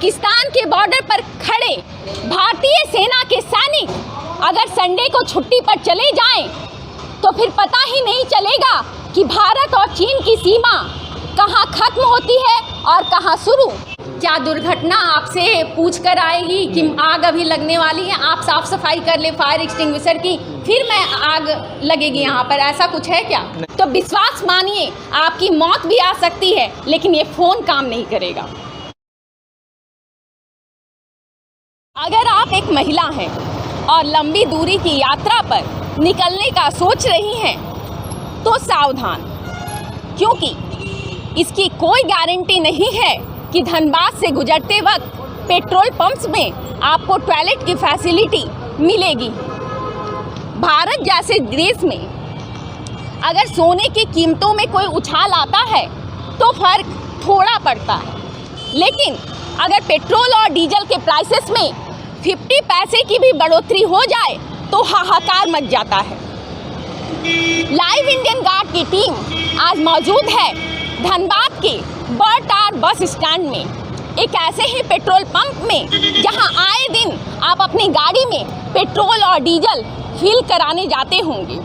पाकिस्तान के बॉर्डर पर खड़े भारतीय सेना के सैनिक अगर संडे को छुट्टी पर चले जाएं तो फिर पता ही नहीं चलेगा कि भारत और चीन की सीमा कहां खत्म होती है और कहां शुरू। क्या दुर्घटना आपसे पूछ कर आएगी कि आग अभी लगने वाली है, आप साफ सफाई कर ले फायर एक्सटिंग्विशर की, फिर मैं आग लगेगी यहाँ पर, ऐसा कुछ है क्या? तो विश्वास मानिए, आपकी मौत भी आ सकती है लेकिन ये फ़ोन काम नहीं करेगा। अगर आप एक महिला हैं और लंबी दूरी की यात्रा पर निकलने का सोच रही हैं तो सावधान, क्योंकि इसकी कोई गारंटी नहीं है कि धनबाद से गुजरते वक्त पेट्रोल पंप्स में आपको टॉयलेट की फैसिलिटी मिलेगी। भारत जैसे देश में अगर सोने की कीमतों में कोई उछाल आता है तो फर्क थोड़ा पड़ता है, लेकिन अगर पेट्रोल और डीजल के प्राइसेस में 50 पैसे की भी बढ़ोतरी हो जाए तो हाहाकार मच जाता है। लाइव इंडियन गार्ड की टीम आज मौजूद है धनबाद के बरटार बस स्टैंड में, एक ऐसे ही पेट्रोल पंप में जहां आए दिन आप अपनी गाड़ी में पेट्रोल और डीजल फिल कराने जाते होंगे।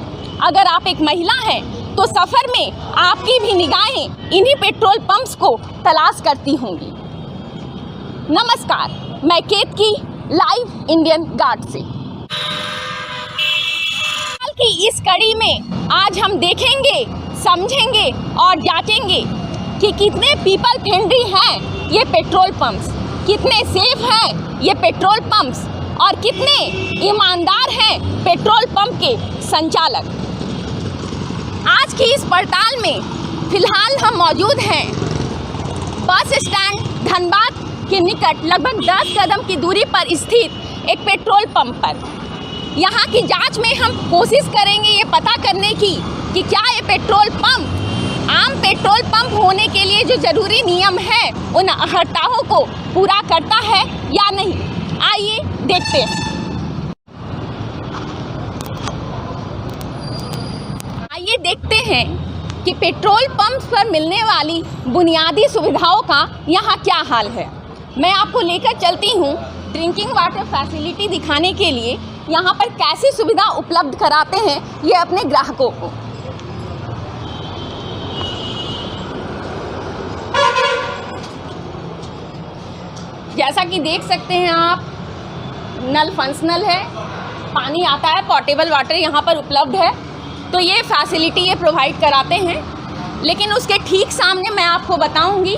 अगर आप एक महिला हैं तो सफ़र में आपकी भी निगाहें इन्हीं पेट्रोल पंप्स को तलाश करती होंगी। नमस्कार, मैं केतकी लाइव इंडियन गार्ड से। साल की इस कड़ी में आज हम देखेंगे, समझेंगे और जांचेंगे कि कितने पीपल फ्रेंडली हैं ये पेट्रोल पंप्स, कितने सेफ हैं ये पेट्रोल पंप्स और कितने ईमानदार हैं पेट्रोल पंप के संचालक। आज की इस पड़ताल में फिलहाल हम मौजूद हैं बस स्टैंड धनबाद के निकट लगभग 10 कदम की दूरी पर स्थित एक पेट्रोल पंप पर। यहाँ की जांच में हम कोशिश करेंगे ये पता करने की कि क्या ये पेट्रोल पंप आम पेट्रोल पंप होने के लिए जो ज़रूरी नियम है उन हर्ताओं को पूरा करता है या नहीं। आइए देखते हैं। आइए देखते हैं कि पेट्रोल पंप पर मिलने वाली बुनियादी सुविधाओं का यहाँ क्या हाल है। मैं आपको लेकर चलती हूँ ड्रिंकिंग वाटर फैसिलिटी दिखाने के लिए, यहाँ पर कैसी सुविधा उपलब्ध कराते हैं ये अपने ग्राहकों को। जैसा कि देख सकते हैं आप, नल फंक्शनल है, पानी आता है, पोर्टेबल वाटर यहाँ पर उपलब्ध है, तो ये फैसिलिटी ये प्रोवाइड कराते हैं। लेकिन उसके ठीक सामने मैं आपको बताऊंगी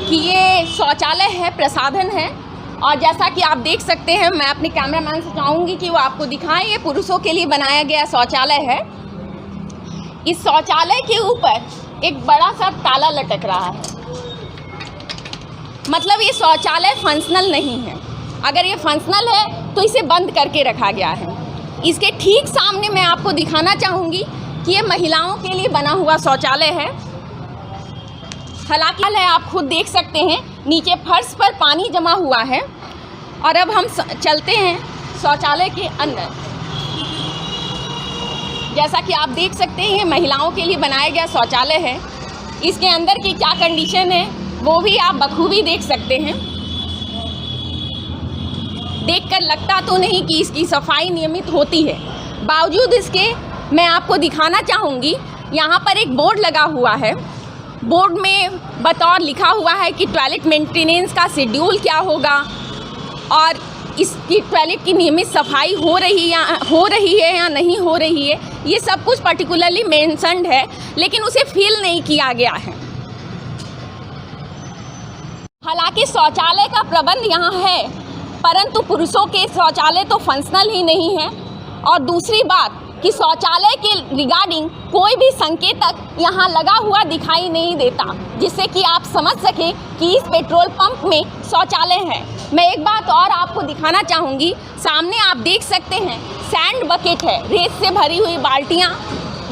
कि ये शौचालय है, प्रसाधन है, और जैसा कि आप देख सकते हैं, मैं अपने कैमरामैन से चाहूँगी कि वो आपको दिखाएं। ये पुरुषों के लिए बनाया गया शौचालय है। इस शौचालय के ऊपर एक बड़ा सा ताला लटक रहा है, मतलब ये शौचालय फंक्शनल नहीं है। अगर ये फंक्शनल है तो इसे बंद करके रखा गया है। इसके ठीक सामने मैं आपको दिखाना चाहूँगी कि ये महिलाओं के लिए बना हुआ शौचालय है। हालांकि आप खुद देख सकते हैं नीचे फर्श पर पानी जमा हुआ है। और अब हम चलते हैं शौचालय के अंदर। जैसा कि आप देख सकते हैं ये महिलाओं के लिए बनाया गया शौचालय है। इसके अंदर की क्या कंडीशन है वो भी आप बखूबी देख सकते हैं। देखकर लगता तो नहीं कि इसकी सफाई नियमित होती है, बावजूद इसके मैं आपको दिखाना चाहूँगी। यहाँ पर एक बोर्ड लगा हुआ है। बोर्ड में बतौर लिखा हुआ है कि टॉयलेट मेंटेनेंस का शेड्यूल क्या होगा और इसकी टॉयलेट की नियमित सफाई हो रही है या नहीं हो रही है। ये सब कुछ पर्टिकुलरली मेंशन्ड है, लेकिन उसे फिल नहीं किया गया है। हालांकि शौचालय का प्रबंध यहाँ है, परंतु पुरुषों के शौचालय तो फंक्शनल ही नहीं है। और दूसरी बात कि शौचालय के रिगार्डिंग कोई भी संकेतक यहाँ लगा हुआ दिखाई नहीं देता, जिससे कि आप समझ सकें कि इस पेट्रोल पंप में शौचालय है। मैं एक बात और आपको दिखाना चाहूँगी। सामने आप देख सकते हैं सैंड बकेट है, रेत से भरी हुई बाल्टियाँ,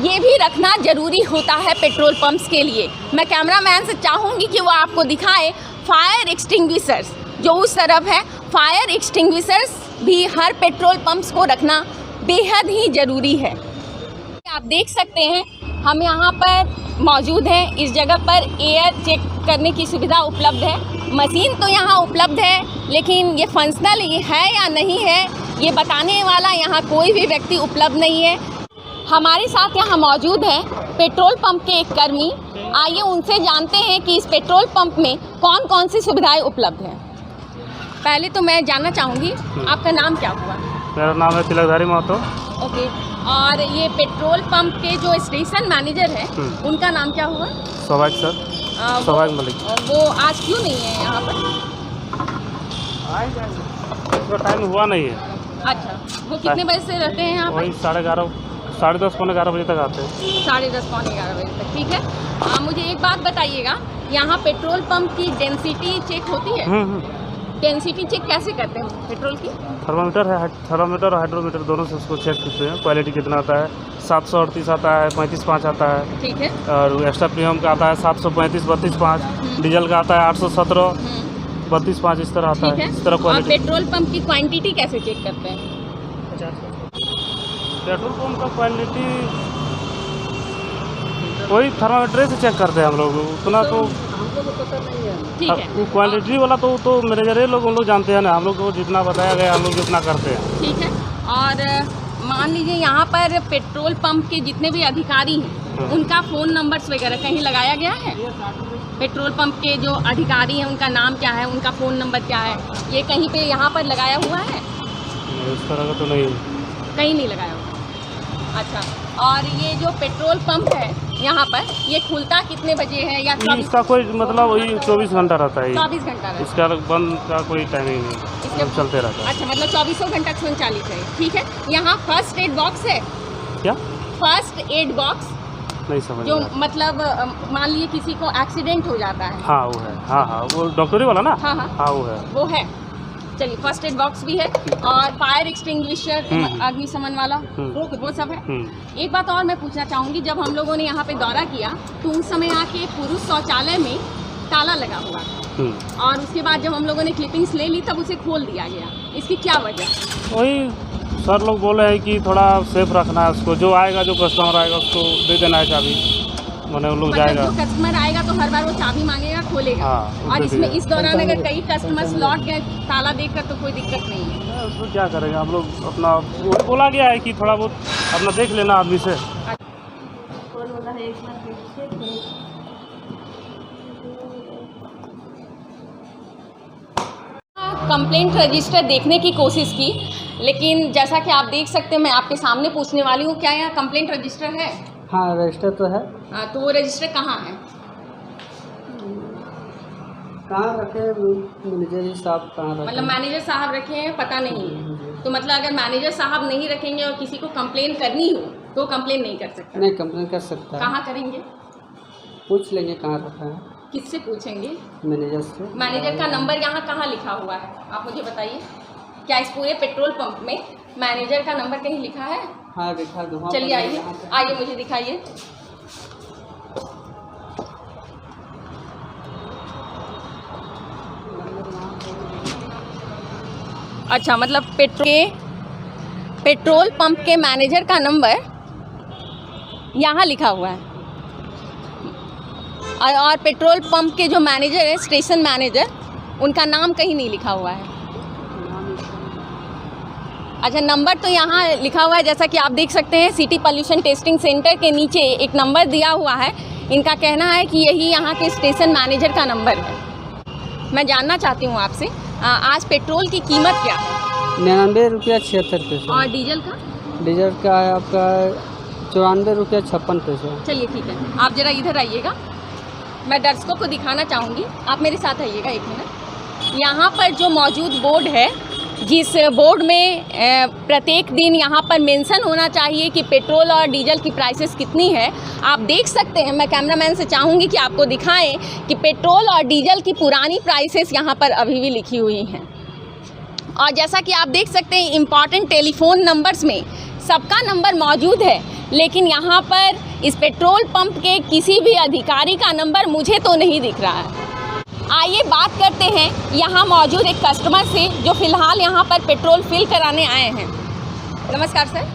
ये भी रखना ज़रूरी होता है पेट्रोल पंप्स के लिए। मैं कैमरामैन से चाहूँगी कि वो आपको दिखाए फायर एक्सटिंग्विशर्स जो उस तरफ है। फायर एक्सटिंग्विशर्स भी हर पेट्रोल पंप्स को रखना बेहद ही ज़रूरी है। आप देख सकते हैं हम यहाँ पर मौजूद हैं। इस जगह पर एयर चेक चेक करने की सुविधा उपलब्ध है। मशीन तो यहाँ उपलब्ध है, लेकिन ये फंक्शनल है या नहीं है ये बताने वाला यहाँ कोई भी व्यक्ति उपलब्ध नहीं है। हमारे साथ यहाँ मौजूद हैं पेट्रोल पंप के एक कर्मी। आइए उनसे जानते हैं कि इस पेट्रोल पंप में कौन कौन सी सुविधाएं उपलब्ध हैं। पहले तो मैं जानना चाहूँगी आपका नाम क्या हुआ? मेरा नाम है तिलकधारी महतो। ओके, और ये पेट्रोल पंप के जो स्टेशन मैनेजर हैं उनका नाम क्या हुआ? सौभाग्य सर, सौभाग्य मलिक। वो आज क्यों नहीं है यहाँ पर? इसका टाइम हुआ नहीं है। अच्छा, वो कितने बजे से रहते हैं यहाँ पर? वही 11:30, 10:30, पौने 11 बजे तक आते हैं। 10:30 पौने 11 बजे तक, ठीक है। मुझे एक बात बताइएगा, यहाँ पेट्रोल पंप की डेंसिटी चेक होती है? डेंसिटी चेक कैसे करते हैं पेट्रोल की? थर्मामीटर है, थर्मामीटर और हाइड्रोमीटर दोनों से उसको चेक करते हैं। क्वालिटी कितना आता है, 738 आता है, 35.5 आता है, ठीक है। और एक्स्ट्रा प्रीमियम का आता है 735, 32.5, डीजल का आता है 817, 32.5, इस तरह आता है। इस तरह और क्वालिटी। पेट्रोल पंप की क्वांटिटी कैसे चेक करते हैं? पेट्रोल पंप का क्वालिटी वही थर्मामीटर से चेक करते हैं हम लोग, उतना तो ठीक है। क्वालिटी वाला तो मैनेजर लोग उन लोग जानते हैं ना, हम लोग को जितना बताया गया हम लोग जितना करते हैं। ठीक है। और मान लीजिए यहाँ पर पेट्रोल पंप के जितने भी अधिकारी हैं उनका फ़ोन नंबर्स वगैरह कहीं लगाया गया है? पेट्रोल पंप के जो अधिकारी हैं उनका नाम क्या है, उनका फ़ोन नंबर क्या है, ये कहीं पे यहाँ पर लगाया हुआ है? इस तरह का तो नहीं, कहीं नहीं लगाया हुआ। अच्छा, और ये जो पेट्रोल पंप है यहाँ पर, ये खुलता कितने बजे है या इसका कोई मतलब वही 24 घंटा रहता है। 24 घंटा रहता है, इसका बंद का कोई टाइमिंग नहीं, इसका चलते रहता है। अच्छा, मतलब 24 घंटा संचालित है, ठीक है। यहाँ फर्स्ट एड बॉक्स है क्या? फर्स्ट एड बॉक्स नहीं समझ जो मतलब मान लीजिए किसी को एक्सीडेंट हो जाता है। हाँ वो है, हाँ वो डॉक्टरी वाला ना। हाँ वो है। चलिए, फर्स्ट एड बॉक्स भी है और फायर एक्सटिंग्विशर, अग्निशमन वाला, वो सब है। एक बात और मैं पूछना चाहूँगी, जब हम लोगों ने यहाँ पे दौरा किया तो उस समय आके पुरुष शौचालय में ताला लगा हुआ था, और उसके बाद जब हम लोगों ने क्लिपिंग्स ले ली तब उसे खोल दिया गया। इसकी क्या वजह? वही सर लोग बोले हैं कि थोड़ा सेफ रखना है उसको, जो आएगा, जो कस्टमर आएगा उसको दे देना है चाबी, मैंने वो लोग जाएगा। जो कस्टमर आएगा तो हर बार वो चाबी मांगेगा, खोलेगा। हाँ, और इसमें इस दौरान अगर कई कस्टमर्स लौट गए ताला देखकर तो कोई दिक्कत नहीं है। उसको क्या करेंगे हम लोग, अपना बोला गया है कि थोड़ा बहुत अपना देख लेना आदमी से। कंप्लेंट रजिस्टर देखने की कोशिश की, लेकिन जैसा कि आप देख सकते हैं, मैं आपके सामने पूछने वाली हूँ, क्या यहाँ कंप्लेंट रजिस्टर है? हाँ, रजिस्टर तो है। तो वो रजिस्टर कहाँ है? कहाँ रखे मैनेजर साहब, कहाँ रखे? मतलब मैनेजर साहब रखे हैं, पता नहीं है। तो मतलब अगर मैनेजर साहब नहीं रखेंगे और किसी को कंप्लेन करनी हो तो कंप्लेन नहीं कर सकता? नहीं, कंप्लेन कर सकता है। कहाँ करेंगे? पूछ लेंगे कहाँ रखा है। किससे पूछेंगे? मैनेजर से। मैनेजर का नंबर यहाँ कहाँ लिखा हुआ है, आप मुझे बताइए। क्या इस पूरे पेट्रोल पंप में मैनेजर का नंबर कहीं लिखा है? हाँ, दिखा दो। चलिए आइए मुझे दिखाइए। अच्छा, मतलब पेट्रोल पंप के मैनेजर का नंबर यहाँ लिखा हुआ है, और पेट्रोल पंप के जो मैनेजर है, स्टेशन मैनेजर, उनका नाम कहीं नहीं लिखा हुआ है। अच्छा, नंबर तो यहाँ लिखा हुआ है, जैसा कि आप देख सकते हैं, सिटी पॉल्यूशन टेस्टिंग सेंटर के नीचे एक नंबर दिया हुआ है। इनका कहना है कि यही यहाँ के स्टेशन मैनेजर का नंबर है। मैं जानना चाहती हूँ आपसे, आज पेट्रोल की कीमत क्या है? 99 रुपया 76 पैसे। और डीजल का? डीजल का है आपका 94 रुपया 56 पैसे। चलिए ठीक है, आप ज़रा इधर आइएगा, मैं दर्शकों को दिखाना चाहूँगी, आप मेरे साथ आइएगा एक मिनट। यहाँ पर जो मौजूद बोर्ड है, जिस बोर्ड में प्रत्येक दिन यहाँ पर मेंशन होना चाहिए कि पेट्रोल और डीजल की प्राइसेस कितनी है, आप देख सकते हैं। मैं कैमरामैन से चाहूँगी कि आपको दिखाएं कि पेट्रोल और डीजल की पुरानी प्राइसेस यहाँ पर अभी भी लिखी हुई हैं। और जैसा कि आप देख सकते हैं, इम्पॉर्टेंट टेलीफोन नंबर्स में सबका नंबर मौजूद है, लेकिन यहाँ पर इस पेट्रोल पंप के किसी भी अधिकारी का नंबर मुझे तो नहीं दिख रहा है। आइए बात करते हैं यहाँ मौजूद एक कस्टमर से, जो फ़िलहाल यहाँ पर पेट्रोल फिल कराने आए हैं। नमस्कार सर,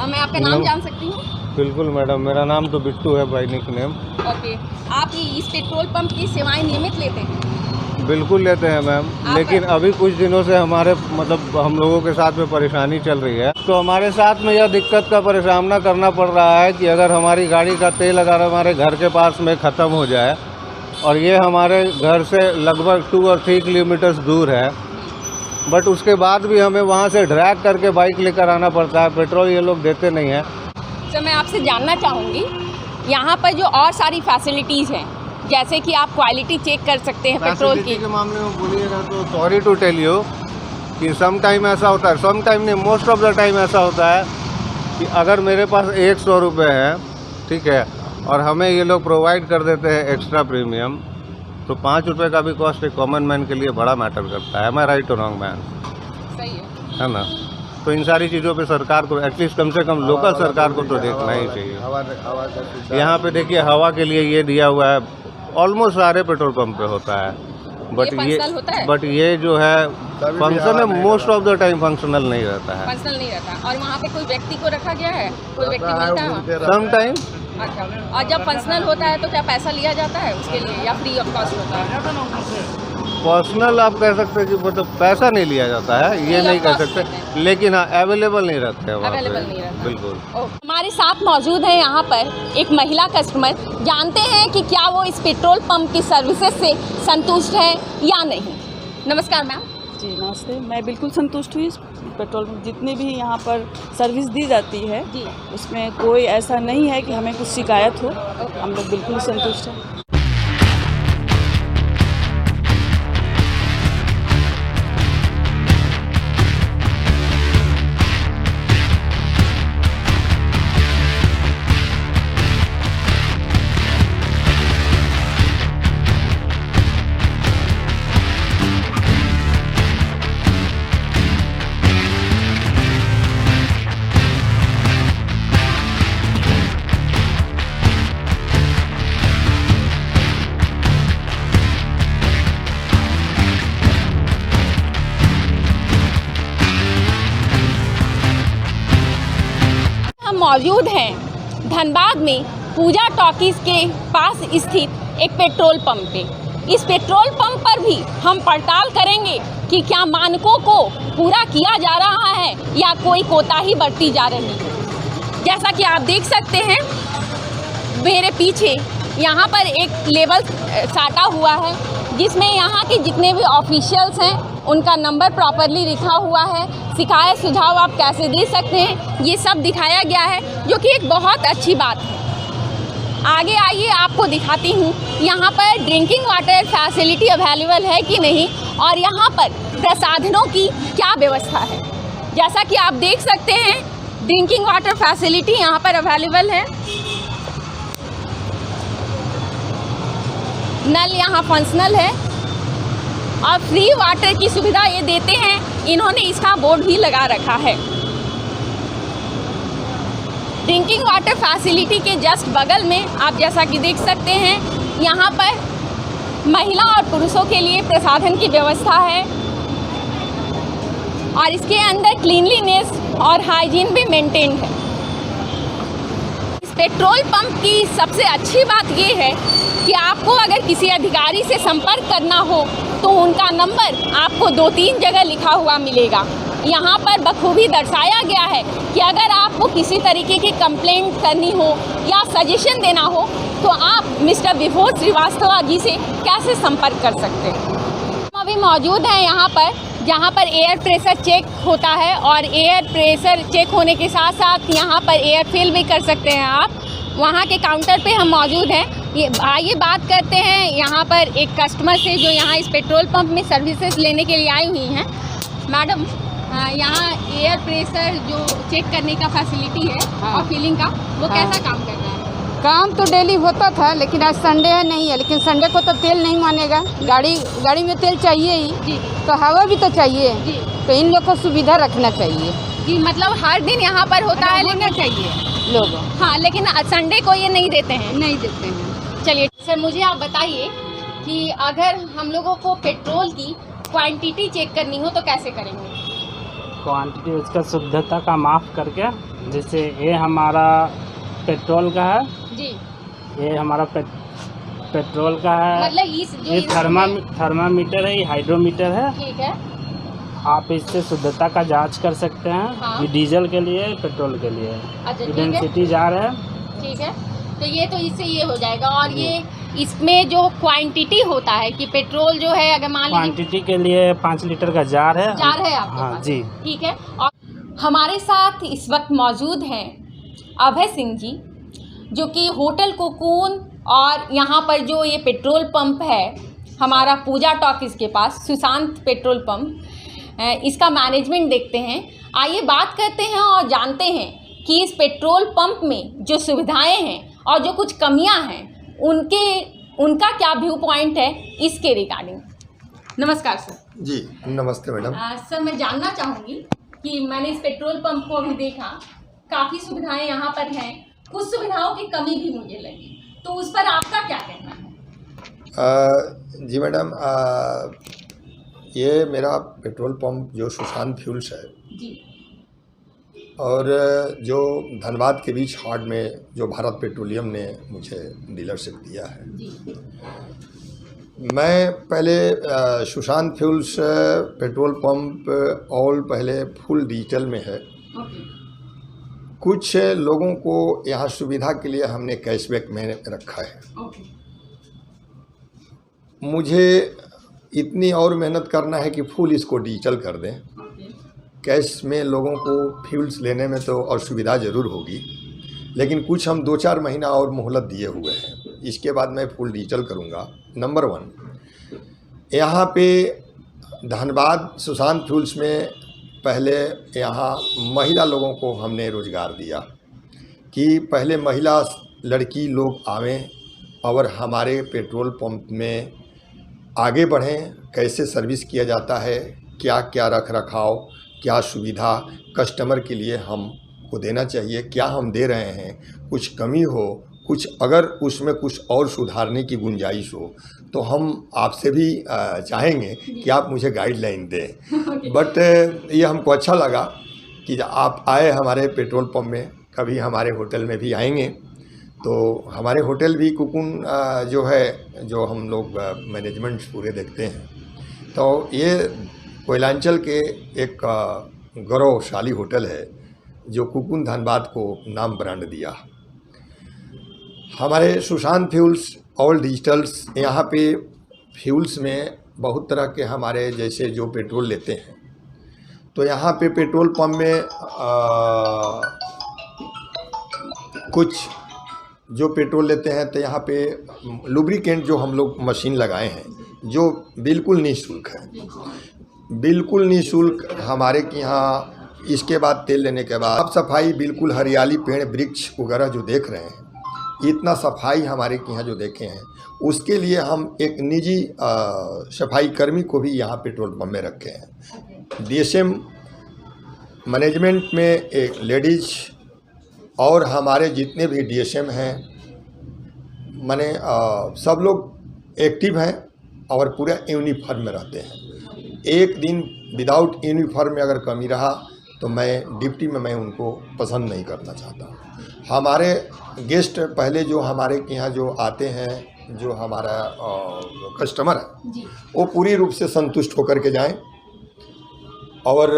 मैं आपका नाम जान सकती हूँ? बिल्कुल मैडम, मेरा नाम तो बिट्टू है बाई निक नेम। ओके, आप इस पेट्रोल पंप की सेवाएं नियमित लेते हैं? बिल्कुल लेते हैं मैम, लेकिन अभी कुछ दिनों से हमारे मतलब हम लोगों के साथ में परेशानी चल रही है। तो हमारे साथ में यह दिक्कत का सामना करना पड़ रहा है कि अगर हमारी गाड़ी का तेल अगर हमारे घर के पास में ख़त्म हो जाए, और ये हमारे घर से लगभग 2 और 3 किलोमीटर दूर है, बट उसके बाद भी हमें वहाँ से ड्रैग करके बाइक लेकर आना पड़ता है। पेट्रोल ये लोग देते नहीं हैं। तो मैं आपसे जानना चाहूँगी, यहाँ पर जो और सारी फैसिलिटीज़ हैं, जैसे कि आप क्वालिटी चेक कर सकते हैं पेट्रोल की, के मामले में बोलिएगा तो सॉरी टू टेल यू कि सम टाइम ऐसा होता है, सम टाइम नहीं, मोस्ट ऑफ द टाइम ऐसा होता है कि अगर मेरे पास 100 रुपये है, ठीक है, और हमें ये लोग प्रोवाइड कर देते हैं एक्स्ट्रा प्रीमियम, तो 5 रुपये का भी कॉस्ट एक कॉमन मैन के लिए बड़ा मैटर करता है। मैं राइट और रॉन्ग मैन? सही है ना? तो इन सारी चीज़ों पे सरकार को एटलीस्ट कम से कम लोकल सरकार को तो देखना ही चाहिए। यहाँ पे देखिए हवा के लिए ये दिया हुआ है, ऑलमोस्ट सारे पेट्रोल पंप पे होता है, बट ये जो है फंक्शन है, most of the time functional नहीं रहता है। फंक्शनल नहीं रहता। और वहाँ पे कोई व्यक्ति को रखा गया है? कोई व्यक्ति मिलता है वहाँ? Some time. अच्छा, और जब फंक्शनल होता है तो क्या पैसा लिया जाता है उसके लिए या फ्री ऑफ कॉस्ट होता है? पर्सनल आप कह सकते हैं कि मतलब पैसा नहीं लिया जाता है, ये नहीं कह सकते, लेकिन हाँ अवेलेबल नहीं रहते हैं वहाँ पे। अवेलेबल नहीं रहता, बिल्कुल। हमारे साथ मौजूद है यहाँ पर एक महिला कस्टमर। जानते हैं कि क्या वो इस पेट्रोल पंप की सर्विसेज से संतुष्ट है या नहीं। नमस्कार मैम। जी नमस्ते, मैं बिल्कुल संतुष्ट हुई। पेट्रोल जितनी भी यहाँ पर सर्विस दी जाती है जी, उसमें कोई ऐसा नहीं है कि हमें कुछ शिकायत हो। हम लोग बिल्कुल संतुष्ट हैं। मौजूद हैं धनबाद में पूजा टॉकीज के पास स्थित एक पेट्रोल पंप पे। इस पेट्रोल पंप पर भी हम पड़ताल करेंगे कि क्या मानकों को पूरा किया जा रहा है या कोई कोताही बरती जा रही है। जैसा कि आप देख सकते हैं मेरे पीछे यहाँ पर एक लेबल साटा हुआ है जिसमें यहाँ के जितने भी ऑफिशियल्स हैं उनका नंबर प्रॉपरली लिखा हुआ है। शिकायत सुझाव आप कैसे दे सकते हैं ये सब दिखाया गया है, जो कि एक बहुत अच्छी बात है। आगे आइए आपको दिखाती हूँ यहाँ पर ड्रिंकिंग वाटर फैसिलिटी अवेलेबल है कि नहीं और यहाँ पर प्रसाधनों की क्या व्यवस्था है। जैसा कि आप देख सकते हैं ड्रिंकिंग वाटर फैसिलिटी यहाँ पर अवेलेबल है। नल यहाँ फंक्शनल है और फ्री वाटर की सुविधा ये देते हैं। इन्होंने इसका बोर्ड भी लगा रखा है। ड्रिंकिंग वाटर फैसिलिटी के जस्ट बगल में आप जैसा कि देख सकते हैं यहाँ पर महिला और पुरुषों के लिए प्रसाधन की व्यवस्था है और इसके अंदर क्लीनलीनेस और हाइजीन भी मेंटेन्ड है। इस पेट्रोल पंप की सबसे अच्छी बात ये है कि आपको अगर किसी अधिकारी से संपर्क करना हो तो उनका नंबर आपको 2-3 जगह लिखा हुआ मिलेगा। यहाँ पर बखूबी दर्शाया गया है कि अगर आपको किसी तरीके की कंप्लेंट करनी हो या सजेशन देना हो तो आप मिस्टर विभोर श्रीवास्तव जी से कैसे संपर्क कर सकते हैं। हम अभी मौजूद हैं यहाँ पर जहाँ पर एयर प्रेशर चेक होता है और एयर प्रेशर चेक होने के साथ साथ यहाँ पर एयर फिल भी कर सकते हैं आप। वहाँ के काउंटर पे हम मौजूद हैं। आइए बात करते हैं यहाँ पर एक कस्टमर से जो यहाँ इस पेट्रोल पंप में सर्विसेज लेने के लिए आई हुई हैं। मैडम, यहाँ एयर प्रेशर जो चेक करने का फैसिलिटी है और फिलिंग का वो कैसा काम कर रहा है? काम तो डेली होता था लेकिन आज संडे है नहीं है, लेकिन संडे को तो तेल नहीं मानेगा। गाड़ी में तेल चाहिए ही जी, तो हवा भी तो चाहिए जी, तो इन लोग को सुविधा रखना चाहिए जी। मतलब हर दिन यहाँ पर होता है लेकिन चाहिए लोग। हाँ, लेकिन संडे को ये नहीं देते हैं। नहीं देते हैं। चलिए सर, मुझे आप बताइए कि अगर हम लोगों को पेट्रोल की क्वांटिटी चेक करनी हो तो कैसे करेंगे? क्वांटिटी उसका शुद्धता का माप करके, जैसे ये हमारा पेट्रोल का है, जी, ये हमारा पेट्रोल का है। मतलब इस जो ये थर्मामीटर है, ये हाइड्रोमीटर है। ठीक है। आप इससे शुद्धता का जांच कर सकते हैं। हाँ। ये डीजल के लिए, पेट्रोल के लिए। अच्छा, ठीक है, डेंसिटी जा रहा है। ठीक है। तो ये तो इससे ये हो जाएगा। और ये इसमें जो क्वांटिटी होता है कि पेट्रोल जो है अगर मान लीजिए क्वांटिटी के लिए 5 लीटर का जार है। जार है आपके हाँ पास? जी। ठीक है। और हमारे साथ इस वक्त मौजूद हैं अभय सिंह जी, जो कि होटल कोकून और यहाँ पर जो ये पेट्रोल पंप है हमारा पूजा टॉकीज के पास, सुशांत पेट्रोल पंप, इसका मैनेजमेंट देखते हैं। आइए बात करते हैं और जानते हैं कि इस पेट्रोल पंप में जो सुविधाएं हैं और जो कुछ कमियां हैं उनका क्या व्यू पॉइंट है इसके रिगार्डिंग। नमस्कार सर। जी नमस्ते मैडम। सर, मैं जानना चाहूँगी कि मैंने इस पेट्रोल पंप को अभी देखा, काफ़ी सुविधाएं यहाँ पर हैं, कुछ सुविधाओं की कमी भी मुझे लगी, तो उस पर आपका क्या कहना है? जी मैडम, ये मेरा पेट्रोल पंप जो सुशांत फ्यूल्स है जी, और जो धनबाद के बीच हार्ट में जो भारत पेट्रोलियम ने मुझे डीलरशिप दिया है। जी, मैं पहले Sushant fuels petrol pump all पहले फुल डिजिटल में है। ओके, कुछ लोगों को यहाँ सुविधा के लिए हमने कैशबैक में रखा है। ओके, मुझे इतनी और मेहनत करना है कि फुल इसको डिजिटल कर दें। ओके, कैश में लोगों को फ्यूल्स लेने में तो असुविधा ज़रूर होगी, लेकिन कुछ हम 2-4 महीना और मोहलत दिए हुए हैं। इसके बाद मैं फुल डिजिटल करूँगा। नंबर 1, यहाँ पे धनबाद सुशांत फ्यूल्स में पहले यहाँ महिला लोगों को हमने रोज़गार दिया कि पहले महिला लड़की लोग आवें और हमारे पेट्रोल पंप में आगे बढ़ें, कैसे सर्विस किया जाता है, क्या क्या रख रखाव, क्या सुविधा कस्टमर के लिए हमको देना चाहिए, क्या हम दे रहे हैं, कुछ कमी हो, कुछ अगर उसमें कुछ और सुधारने की गुंजाइश हो तो हम आपसे भी चाहेंगे कि आप मुझे गाइडलाइन दें। बट ये हमको अच्छा लगा कि आप आए हमारे पेट्रोल पंप में, कभी हमारे होटल में भी आएंगे तो हमारे होटल भी कोकून जो है, जो हम लोग मैनेजमेंट पूरे देखते हैं, तो ये कोयलांचल के एक गौरवशाली होटल है जो कोकून धनबाद को नाम ब्रांड दिया। हमारे सुशांत फ्यूल्स ऑल डिजिटल्स, यहाँ पे फ्यूल्स में बहुत तरह के हमारे जैसे जो पेट्रोल लेते हैं, तो यहाँ पे पेट्रोल पंप में कुछ जो पेट्रोल लेते हैं तो यहाँ पे लुब्रिकेंट जो हम लोग मशीन लगाए हैं जो बिल्कुल निःशुल्क है, बिल्कुल निःशुल्क हमारे के यहाँ। इसके बाद तेल लेने के बाद साफ सफाई, बिल्कुल हरियाली, पेड़ वृक्ष वगैरह जो देख रहे हैं, इतना सफाई हमारे के यहाँ जो देखे हैं, उसके लिए हम एक निजी सफाई कर्मी को भी यहाँ पेट्रोल पंप में रखे हैं। DSM मैनेजमेंट में एक लेडीज और हमारे जितने भी DSM हैं, माने सब लोग एक्टिव हैं और पूरा यूनिफॉर्म में रहते हैं। एक दिन विदाउट यूनिफॉर्म में अगर कमी रहा तो मैं डिप्टी में मैं उनको पसंद नहीं करना चाहता। हमारे गेस्ट पहले जो हमारे के यहाँ जो आते हैं, जो हमारा कस्टमर है, वो पूरी रूप से संतुष्ट होकर के जाएं और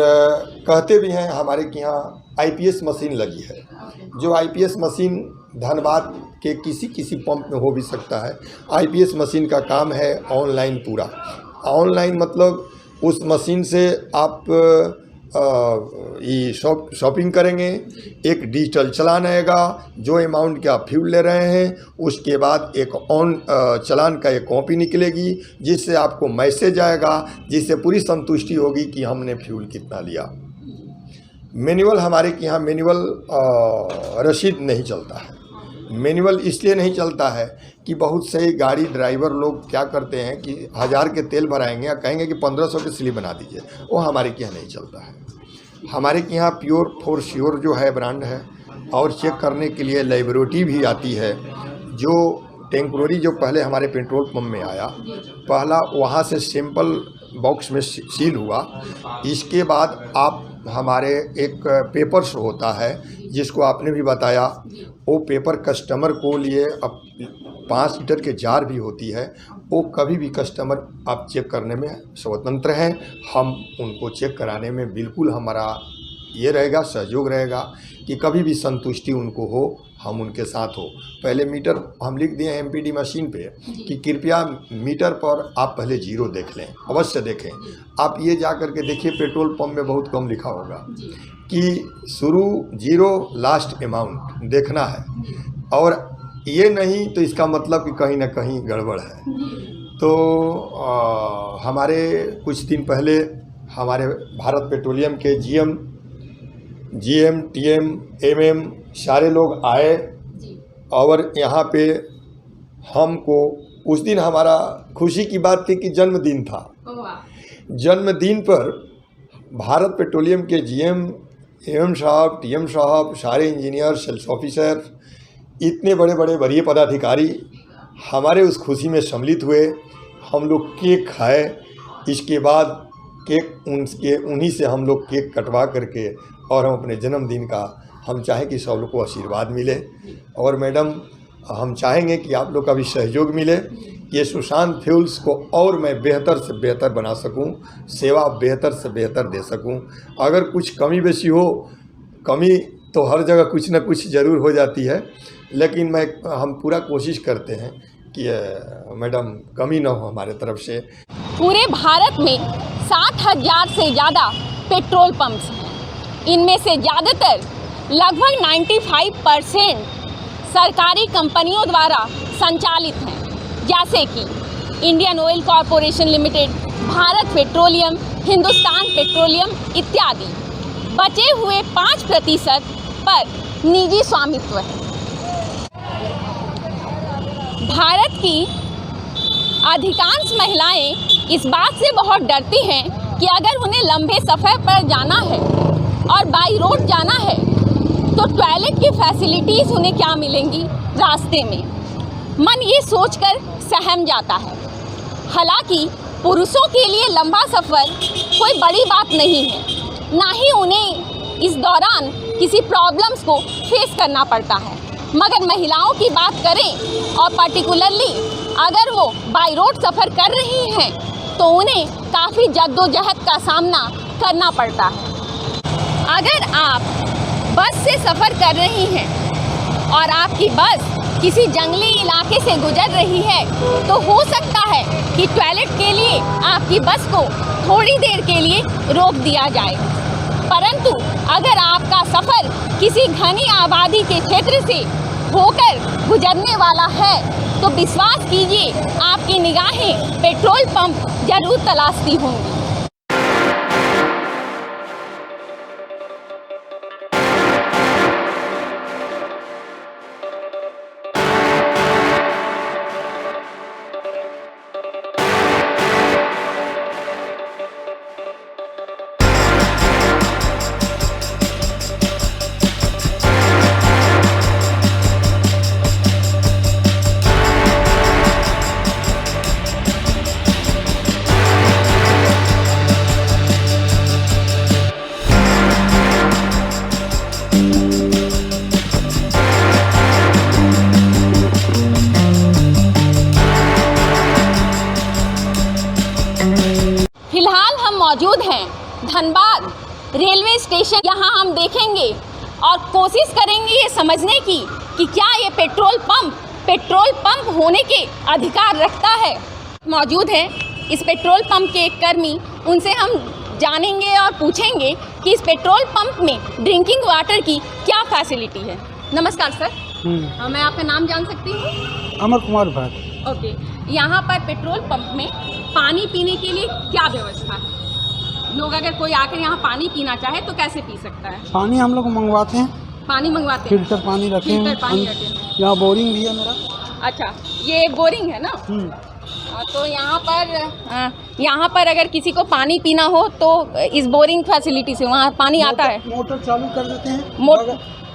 कहते भी हैं हमारे के यहाँ IPS मशीन लगी है। जो IPS मशीन धनबाद के किसी पंप में हो भी सकता है। IPS मशीन का काम है ऑनलाइन, पूरा ऑनलाइन, मतलब उस मशीन से आप ये शॉपिंग करेंगे, एक डिजिटल चालान आएगा, जो अमाउंट के आप फ्यूल ले रहे हैं, उसके बाद एक चालान का एक कॉपी निकलेगी जिससे आपको मैसेज आएगा, जिससे पूरी संतुष्टि होगी कि हमने फ्यूल कितना लिया। मैनुअल हमारे के यहाँ मैनुअल रसीद नहीं चलता है। मैनुअल इसलिए नहीं चलता है कि बहुत से गाड़ी ड्राइवर लोग क्या करते हैं कि 1000 के तेल भराएंगे या कहेंगे कि 1500 की स्लिप बना दीजिए, वो हमारे के यहाँ नहीं चलता है। हमारे के यहाँ प्योर फॉर श्योर जो है ब्रांड है, और चेक करने के लिए लेबोरेटरी भी आती है। जो टेम्पररी जो पहले हमारे पेट्रोल पंप में आया, पहला वहाँ से सैंपल बॉक्स में सील हुआ, इसके बाद आप हमारे एक पेपर्स होता है जिसको आपने भी बताया, वो पेपर कस्टमर को लिए अब 5 लीटर के जार भी होती है, वो कभी भी कस्टमर आप चेक करने में स्वतंत्र हैं। हम उनको चेक कराने में बिल्कुल हमारा ये रहेगा, सहयोग रहेगा कि कभी भी संतुष्टि उनको हो, हम उनके साथ हो। पहले मीटर हम लिख दिए एमपीडी मशीन पे कि कृपया मीटर पर आप पहले 0 देख लें, अवश्य देखें। आप ये जा कर के देखिए, पेट्रोल पंप में बहुत कम लिखा होगा कि शुरू 0 लास्ट अमाउंट देखना है, और ये नहीं तो इसका मतलब कि कहीं ना कहीं गड़बड़ है। तो हमारे कुछ दिन पहले हमारे भारत पेट्रोलियम के जीएम, टीएम, एमएम सारे लोग आए और यहाँ पे हमको उस दिन हमारा खुशी की बात थी कि जन्मदिन था। जन्मदिन पर भारत पेट्रोलियम के जीएम, एमएम साहब, टीएम साहब, सारे इंजीनियर, सेल्स ऑफिसर, इतने बड़े बड़े वरीय पदाधिकारी हमारे उस खुशी में सम्मिलित हुए। हम लोग केक खाए, इसके बाद केक उन्हीं से हम लोग केक कटवा करके और हम अपने जन्मदिन का हम चाहें कि सब लोग को आशीर्वाद मिले। और मैडम, हम चाहेंगे कि आप लोग का भी सहयोग मिले, ये सुशांत फ्यूल्स को और मैं बेहतर से बेहतर बना सकूं, सेवा बेहतर से बेहतर दे सकूं। अगर कुछ कमी बेशी हो, कमी तो हर जगह कुछ न कुछ ज़रूर हो जाती है, लेकिन हम पूरा कोशिश करते हैं कि मैडम कमी ना हो हमारे तरफ से। पूरे भारत में 60,000 से ज़्यादा पेट्रोल पंप्स हैं। इनमें से ज़्यादातर लगभग 95% सरकारी कंपनियों द्वारा संचालित हैं, जैसे कि Indian oil corporation limited, Bharat petroleum, Hindustan petroleum इत्यादि। बचे हुए 5% पर निजी स्वामित्व है। भारत की अधिकांश महिलाएं इस बात से बहुत डरती हैं कि अगर उन्हें लंबे सफ़र पर जाना है और बाई रोड जाना है तो टॉयलेट की फैसिलिटीज़ उन्हें क्या मिलेंगी रास्ते में। मन ये सोचकर सहम जाता है। हालांकि पुरुषों के लिए लंबा सफ़र कोई बड़ी बात नहीं है, ना ही उन्हें इस दौरान किसी प्रॉब्लम्स को फेस करना पड़ता है। मगर महिलाओं की बात करें और पर्टिकुलरली अगर वो बाई रोड सफ़र कर रही हैं तो उन्हें काफ़ी जद्दोजहद का सामना करना पड़ता है। अगर आप बस से सफ़र कर रही हैं और आपकी बस किसी जंगली इलाके से गुजर रही है तो हो सकता है कि टॉयलेट के लिए आपकी बस को थोड़ी देर के लिए रोक दिया जाए। परंतु अगर आपका सफ़र किसी घनी आबादी के क्षेत्र से होकर गुजरने वाला है तो विश्वास कीजिए आपकी निगाहें पेट्रोल पंप जरूर तलाशती होंगी। मौजूद हैं धनबाद रेलवे स्टेशन। यहाँ हम देखेंगे और कोशिश करेंगे ये समझने की कि क्या ये पेट्रोल पंप होने के अधिकार रखता है। मौजूद है इस पेट्रोल पंप के एक कर्मी, उनसे हम जानेंगे और पूछेंगे कि इस पेट्रोल पंप में ड्रिंकिंग वाटर की क्या फैसिलिटी है। नमस्कार सर, मैं आपका नाम जान सकती हूँ? अमर कुमार भट्ट। ओके, यहाँ पर पेट्रोल पंप में पानी पीने के लिए क्या व्यवस्था है? लोग अगर कोई आकर यहाँ पानी पीना चाहे तो कैसे पी सकता है? पानी हम लोग मंगवाते हैं, पानी मंगवाते हैं, फिल्टर पानी रखे हैं। फिल्टर पानी रखे हैं। यहाँ बोरिंग भी है मेरा। अच्छा, ये बोरिंग है ना? तो यहाँ पर अगर किसी को पानी पीना हो तो इस बोरिंग फैसिलिटी से वहाँ पानी आता है। मोटर चालू कर देते हैं।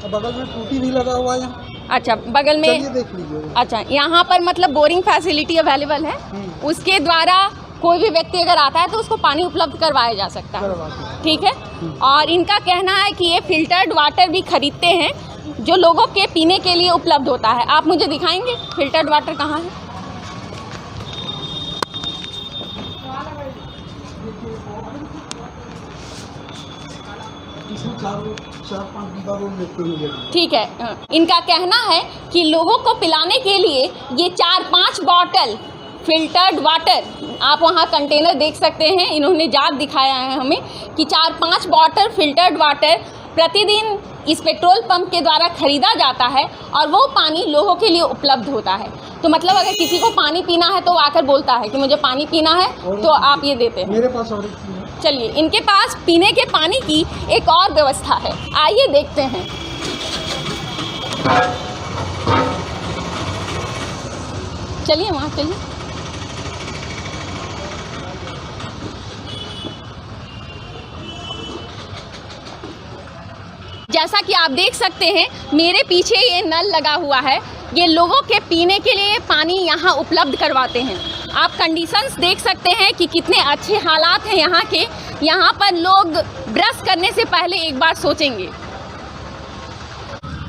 बगल में टूटी भी लगा हुआ है। अच्छा, बगल में देख लीजिए। अच्छा, यहाँ पर मतलब बोरिंग फैसिलिटी अवेलेबल है, उसके द्वारा कोई भी व्यक्ति अगर आता है तो उसको पानी उपलब्ध करवाया जा सकता है। ठीक है। और इनका कहना है कि ये फिल्टर्ड वाटर भी खरीदते हैं जो लोगों के पीने के लिए उपलब्ध होता है। आप मुझे दिखाएंगे फिल्टर्ड वाटर कहाँ है? ठीक है, इनका कहना है कि लोगों को पिलाने के लिए ये 4-5 बॉटल फिल्टर्ड वाटर, आप वहाँ कंटेनर देख सकते हैं, इन्होंने जार दिखाया है हमें कि 4-5 बॉटल फिल्टर्ड वाटर प्रतिदिन इस पेट्रोल पंप के द्वारा खरीदा जाता है और वो पानी लोगों के लिए उपलब्ध होता है। तो मतलब अगर किसी को पानी पीना है तो वो आकर बोलता है कि मुझे पानी पीना है, तो आप ये देते हैं। मेरे पास और चलिए, इनके पास पीने के पानी की एक और व्यवस्था है, आइए देखते हैं। चलिए वहाँ चलिए। जैसा कि आप देख सकते हैं मेरे पीछे ये नल लगा हुआ है, ये लोगों के पीने के लिए पानी यहाँ उपलब्ध करवाते हैं। आप कंडीशंस देख सकते हैं कि कितने अच्छे हालात हैं यहाँ के। यहाँ पर लोग ब्रश करने से पहले एक बार सोचेंगे।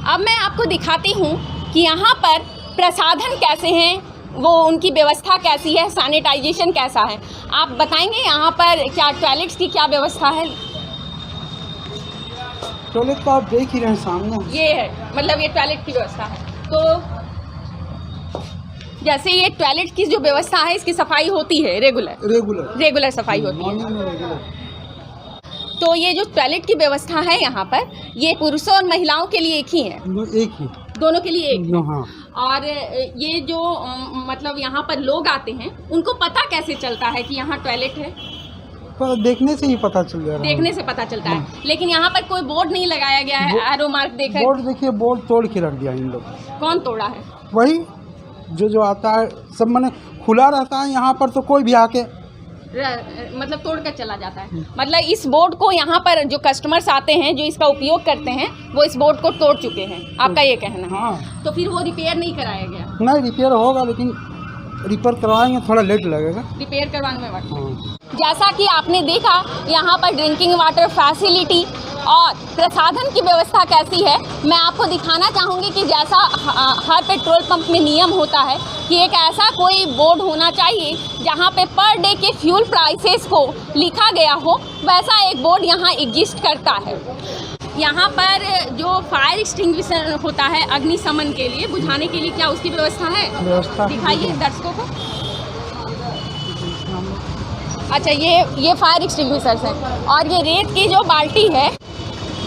अब मैं आपको दिखाती हूँ कि यहाँ पर प्रसाधन कैसे हैं, वो उनकी व्यवस्था कैसी है, सैनिटाइजेशन कैसा है। आप बताएंगे यहाँ पर क्या टॉयलेट्स की क्या व्यवस्था है? टॉयलेट तो आप देख ही रहे हैं सामने। ये है, मतलब ये टॉयलेट की व्यवस्था है। तो जैसे ये टॉयलेट की जो व्यवस्था है, इसकी सफाई होती है रेगुलर सफाई होती है। तो ये जो टॉयलेट की व्यवस्था है यहाँ पर, ये पुरुषों और महिलाओं के लिए एक ही है? एक ही, दोनों के लिए एक। हाँ। और ये जो मतलब यहाँ पर लोग आते हैं, उनको पता कैसे चलता है कि यहाँ टॉयलेट है? पर देखने से ही पता चल जा रहा है। देखने से पता चलता है, लेकिन यहाँ पर कोई बोर्ड नहीं लगाया गया है, एरो मार्क देखा? बोर्ड देखिए, बोर्ड तोड़ के रख दिया इन लोग। कौन तोड़ा है? वही जो आता है, सब मैंने खुला रहता है यहाँ पर, तो कोई भी आके मतलब तोड़ कर चला जाता है। मतलब इस बोर्ड को यहाँ पर जो कस्टमर्स आते हैं, जो इसका उपयोग करते हैं, वो इस बोर्ड को तोड़ चुके हैं, आपका ये कहना है? हाँ। तो फिर वो रिपेयर नहीं कराया गया? नहीं, रिपेयर होगा, लेकिन रिपेयर करवाएंगे थोड़ा लेट लगेगा। रिपेयर करवाने में वक्त। हाँ। जैसा कि आपने देखा यहाँ पर ड्रिंकिंग वाटर फैसिलिटी और प्रसाधन की व्यवस्था कैसी है, मैं आपको दिखाना चाहूँगी कि जैसा हर पेट्रोल पंप में नियम होता है कि एक ऐसा कोई बोर्ड होना चाहिए जहाँ पे पर डे के फ्यूल प्राइसेस को लिखा गया हो, वैसा एक बोर्ड यहाँ एग्जिस्ट करता है। यहाँ पर जो फायर एक्सटिंग्विशर होता है अग्निशमन के लिए, बुझाने के लिए, क्या उसकी व्यवस्था है? व्यवस्था दिखाइए दर्शकों को। अच्छा, ये फायर एक्सटिंग्विशर्स हैं। और ये रेत की जो बाल्टी है,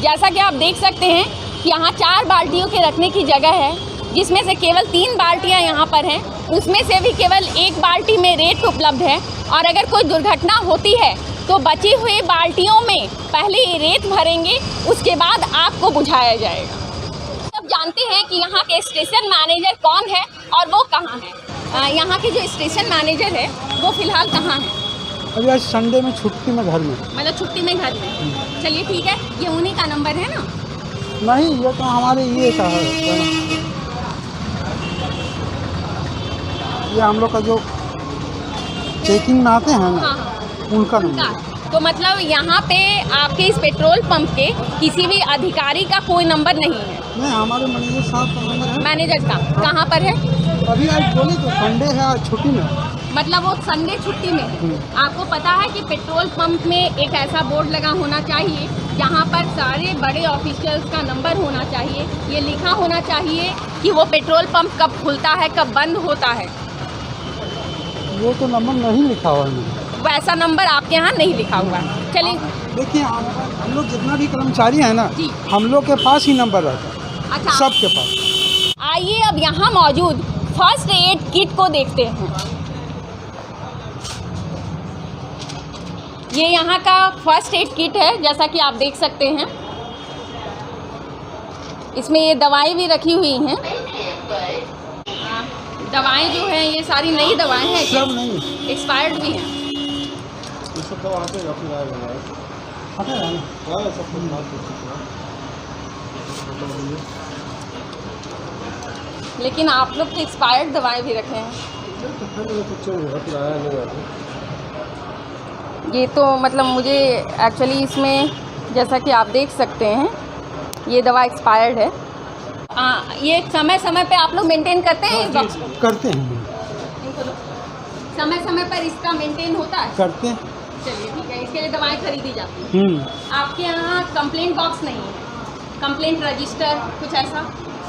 जैसा कि आप देख सकते हैं कि यहाँ 4 बाल्टियों के रखने की जगह है, जिसमें से केवल 3 बाल्टियाँ यहाँ पर हैं। उसमें से भी केवल 1 बाल्टी में रेत उपलब्ध है। और अगर कोई दुर्घटना होती है तो बची हुई बाल्टियों में पहले ये रेत भरेंगे, उसके बाद आग को बुझाया जाएगा। सब जानते हैं कि यहाँ के स्टेशन मैनेजर कौन है और वो कहाँ है। यहाँ के जो स्टेशन मैनेजर है वो फ़िलहाल कहाँ है? अभी आज संडे में छुट्टी में घर में। मतलब छुट्टी में घर में। चलिए ठीक है, ये उन्हीं का नंबर है ना? नहीं, ये तो हमारे ये का है, ये हम लोग का जो चेकिंग में आते हैं ना, हाँ। उनका नंबर। तो मतलब यहाँ पे आपके इस पेट्रोल पंप के किसी भी अधिकारी का कोई नंबर नहीं है? नहीं, हमारे मैनेजर साहब का नंबर है। मैनेजर का कहाँ पर है? अभी आज बोले तो संडे है, आज छुट्टी में। मतलब वो संडे छुट्टी में है। आपको पता है कि पेट्रोल पंप में एक ऐसा बोर्ड लगा होना चाहिए जहाँ पर सारे बड़े ऑफिशियल्स का नंबर होना चाहिए, ये लिखा होना चाहिए कि वो पेट्रोल पंप कब खुलता है, कब बंद होता है। वो तो नंबर नहीं लिखा हुआ है। वैसा नंबर आपके यहाँ नहीं लिखा हुआ है। चलिए देखिए, हम लोग जितना भी कर्मचारी हैं ना, जी, हम लोग के पास ही नंबर रहता है। अच्छा, सबके पास। आइए अब यहाँ मौजूद फर्स्ट एड किट को देखते हैं। ये यहाँ का फर्स्ट एड किट है, जैसा कि आप देख सकते हैं। इसमें ये दवाई भी रखी हुई हैं। दवाएं जो हैं ये सारी नई दवाएं हैं, सब नहीं, एक्सपायर्ड भी हैं। लेकिन आप लोग तो एक्सपायर्ड दवाएं भी रखे हैं। ये तो मतलब मुझे एक्चुअली इसमें, जैसा कि आप देख सकते हैं, ये दवा एक्सपायर्ड है। ये समय समय पे आप लोग मेंटेन करते हैं इस बॉक्स को? करते हैं, समय समय पर इसका मेंटेन होता है? करते हैं। चलिए ठीक है, इसके लिए दवाएं खरीदी जाती हैं। आपके यहाँ कंप्लेंट बॉक्स नहीं है, कंप्लेंट रजिस्टर कुछ ऐसा?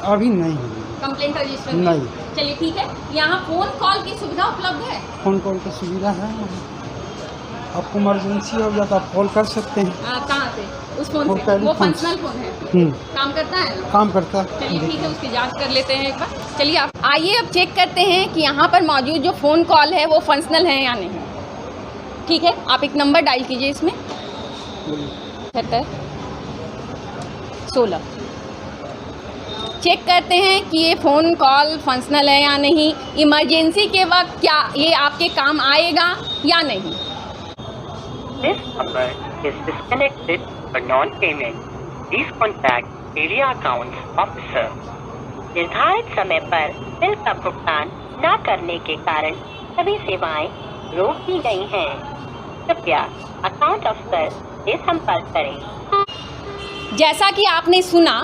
अभी नहीं, कंप्लेंट रजिस्टर नहीं। चलिए ठीक है, यहाँ फ़ोन कॉल की सुविधा उपलब्ध है? फ़ोन कॉल की सुविधा है, आपको इमरजेंसी हो जाता आप कॉल कर सकते हैं। कहाँ से? उस फ़ोन से? टेलीफोन वो फंक्शनल फ़ोन है, काम करता है? काम करता है। चलिए ठीक है, उसकी जांच कर लेते हैं एक बार। चलिए आप आइए, अब चेक करते हैं कि यहाँ पर मौजूद जो फ़ोन कॉल है वो फंक्शनल है या नहीं। ठीक है, आप एक नंबर डायल कीजिए इसमें, 16। चेक करते हैं कि ये फ़ोन कॉल फंक्शनल है या नहीं, इमरजेंसी के वक्त क्या ये आपके काम आएगा या नहीं। This number is disconnected for non-payment. Please contact area accounts officer. निर्धारित समय पर बिल का भुगतान न करने के कारण सभी सेवाएं रोक दी गई हैं। कृपया अकाउंट अफसर से संपर्क करें। जैसा कि आपने सुना,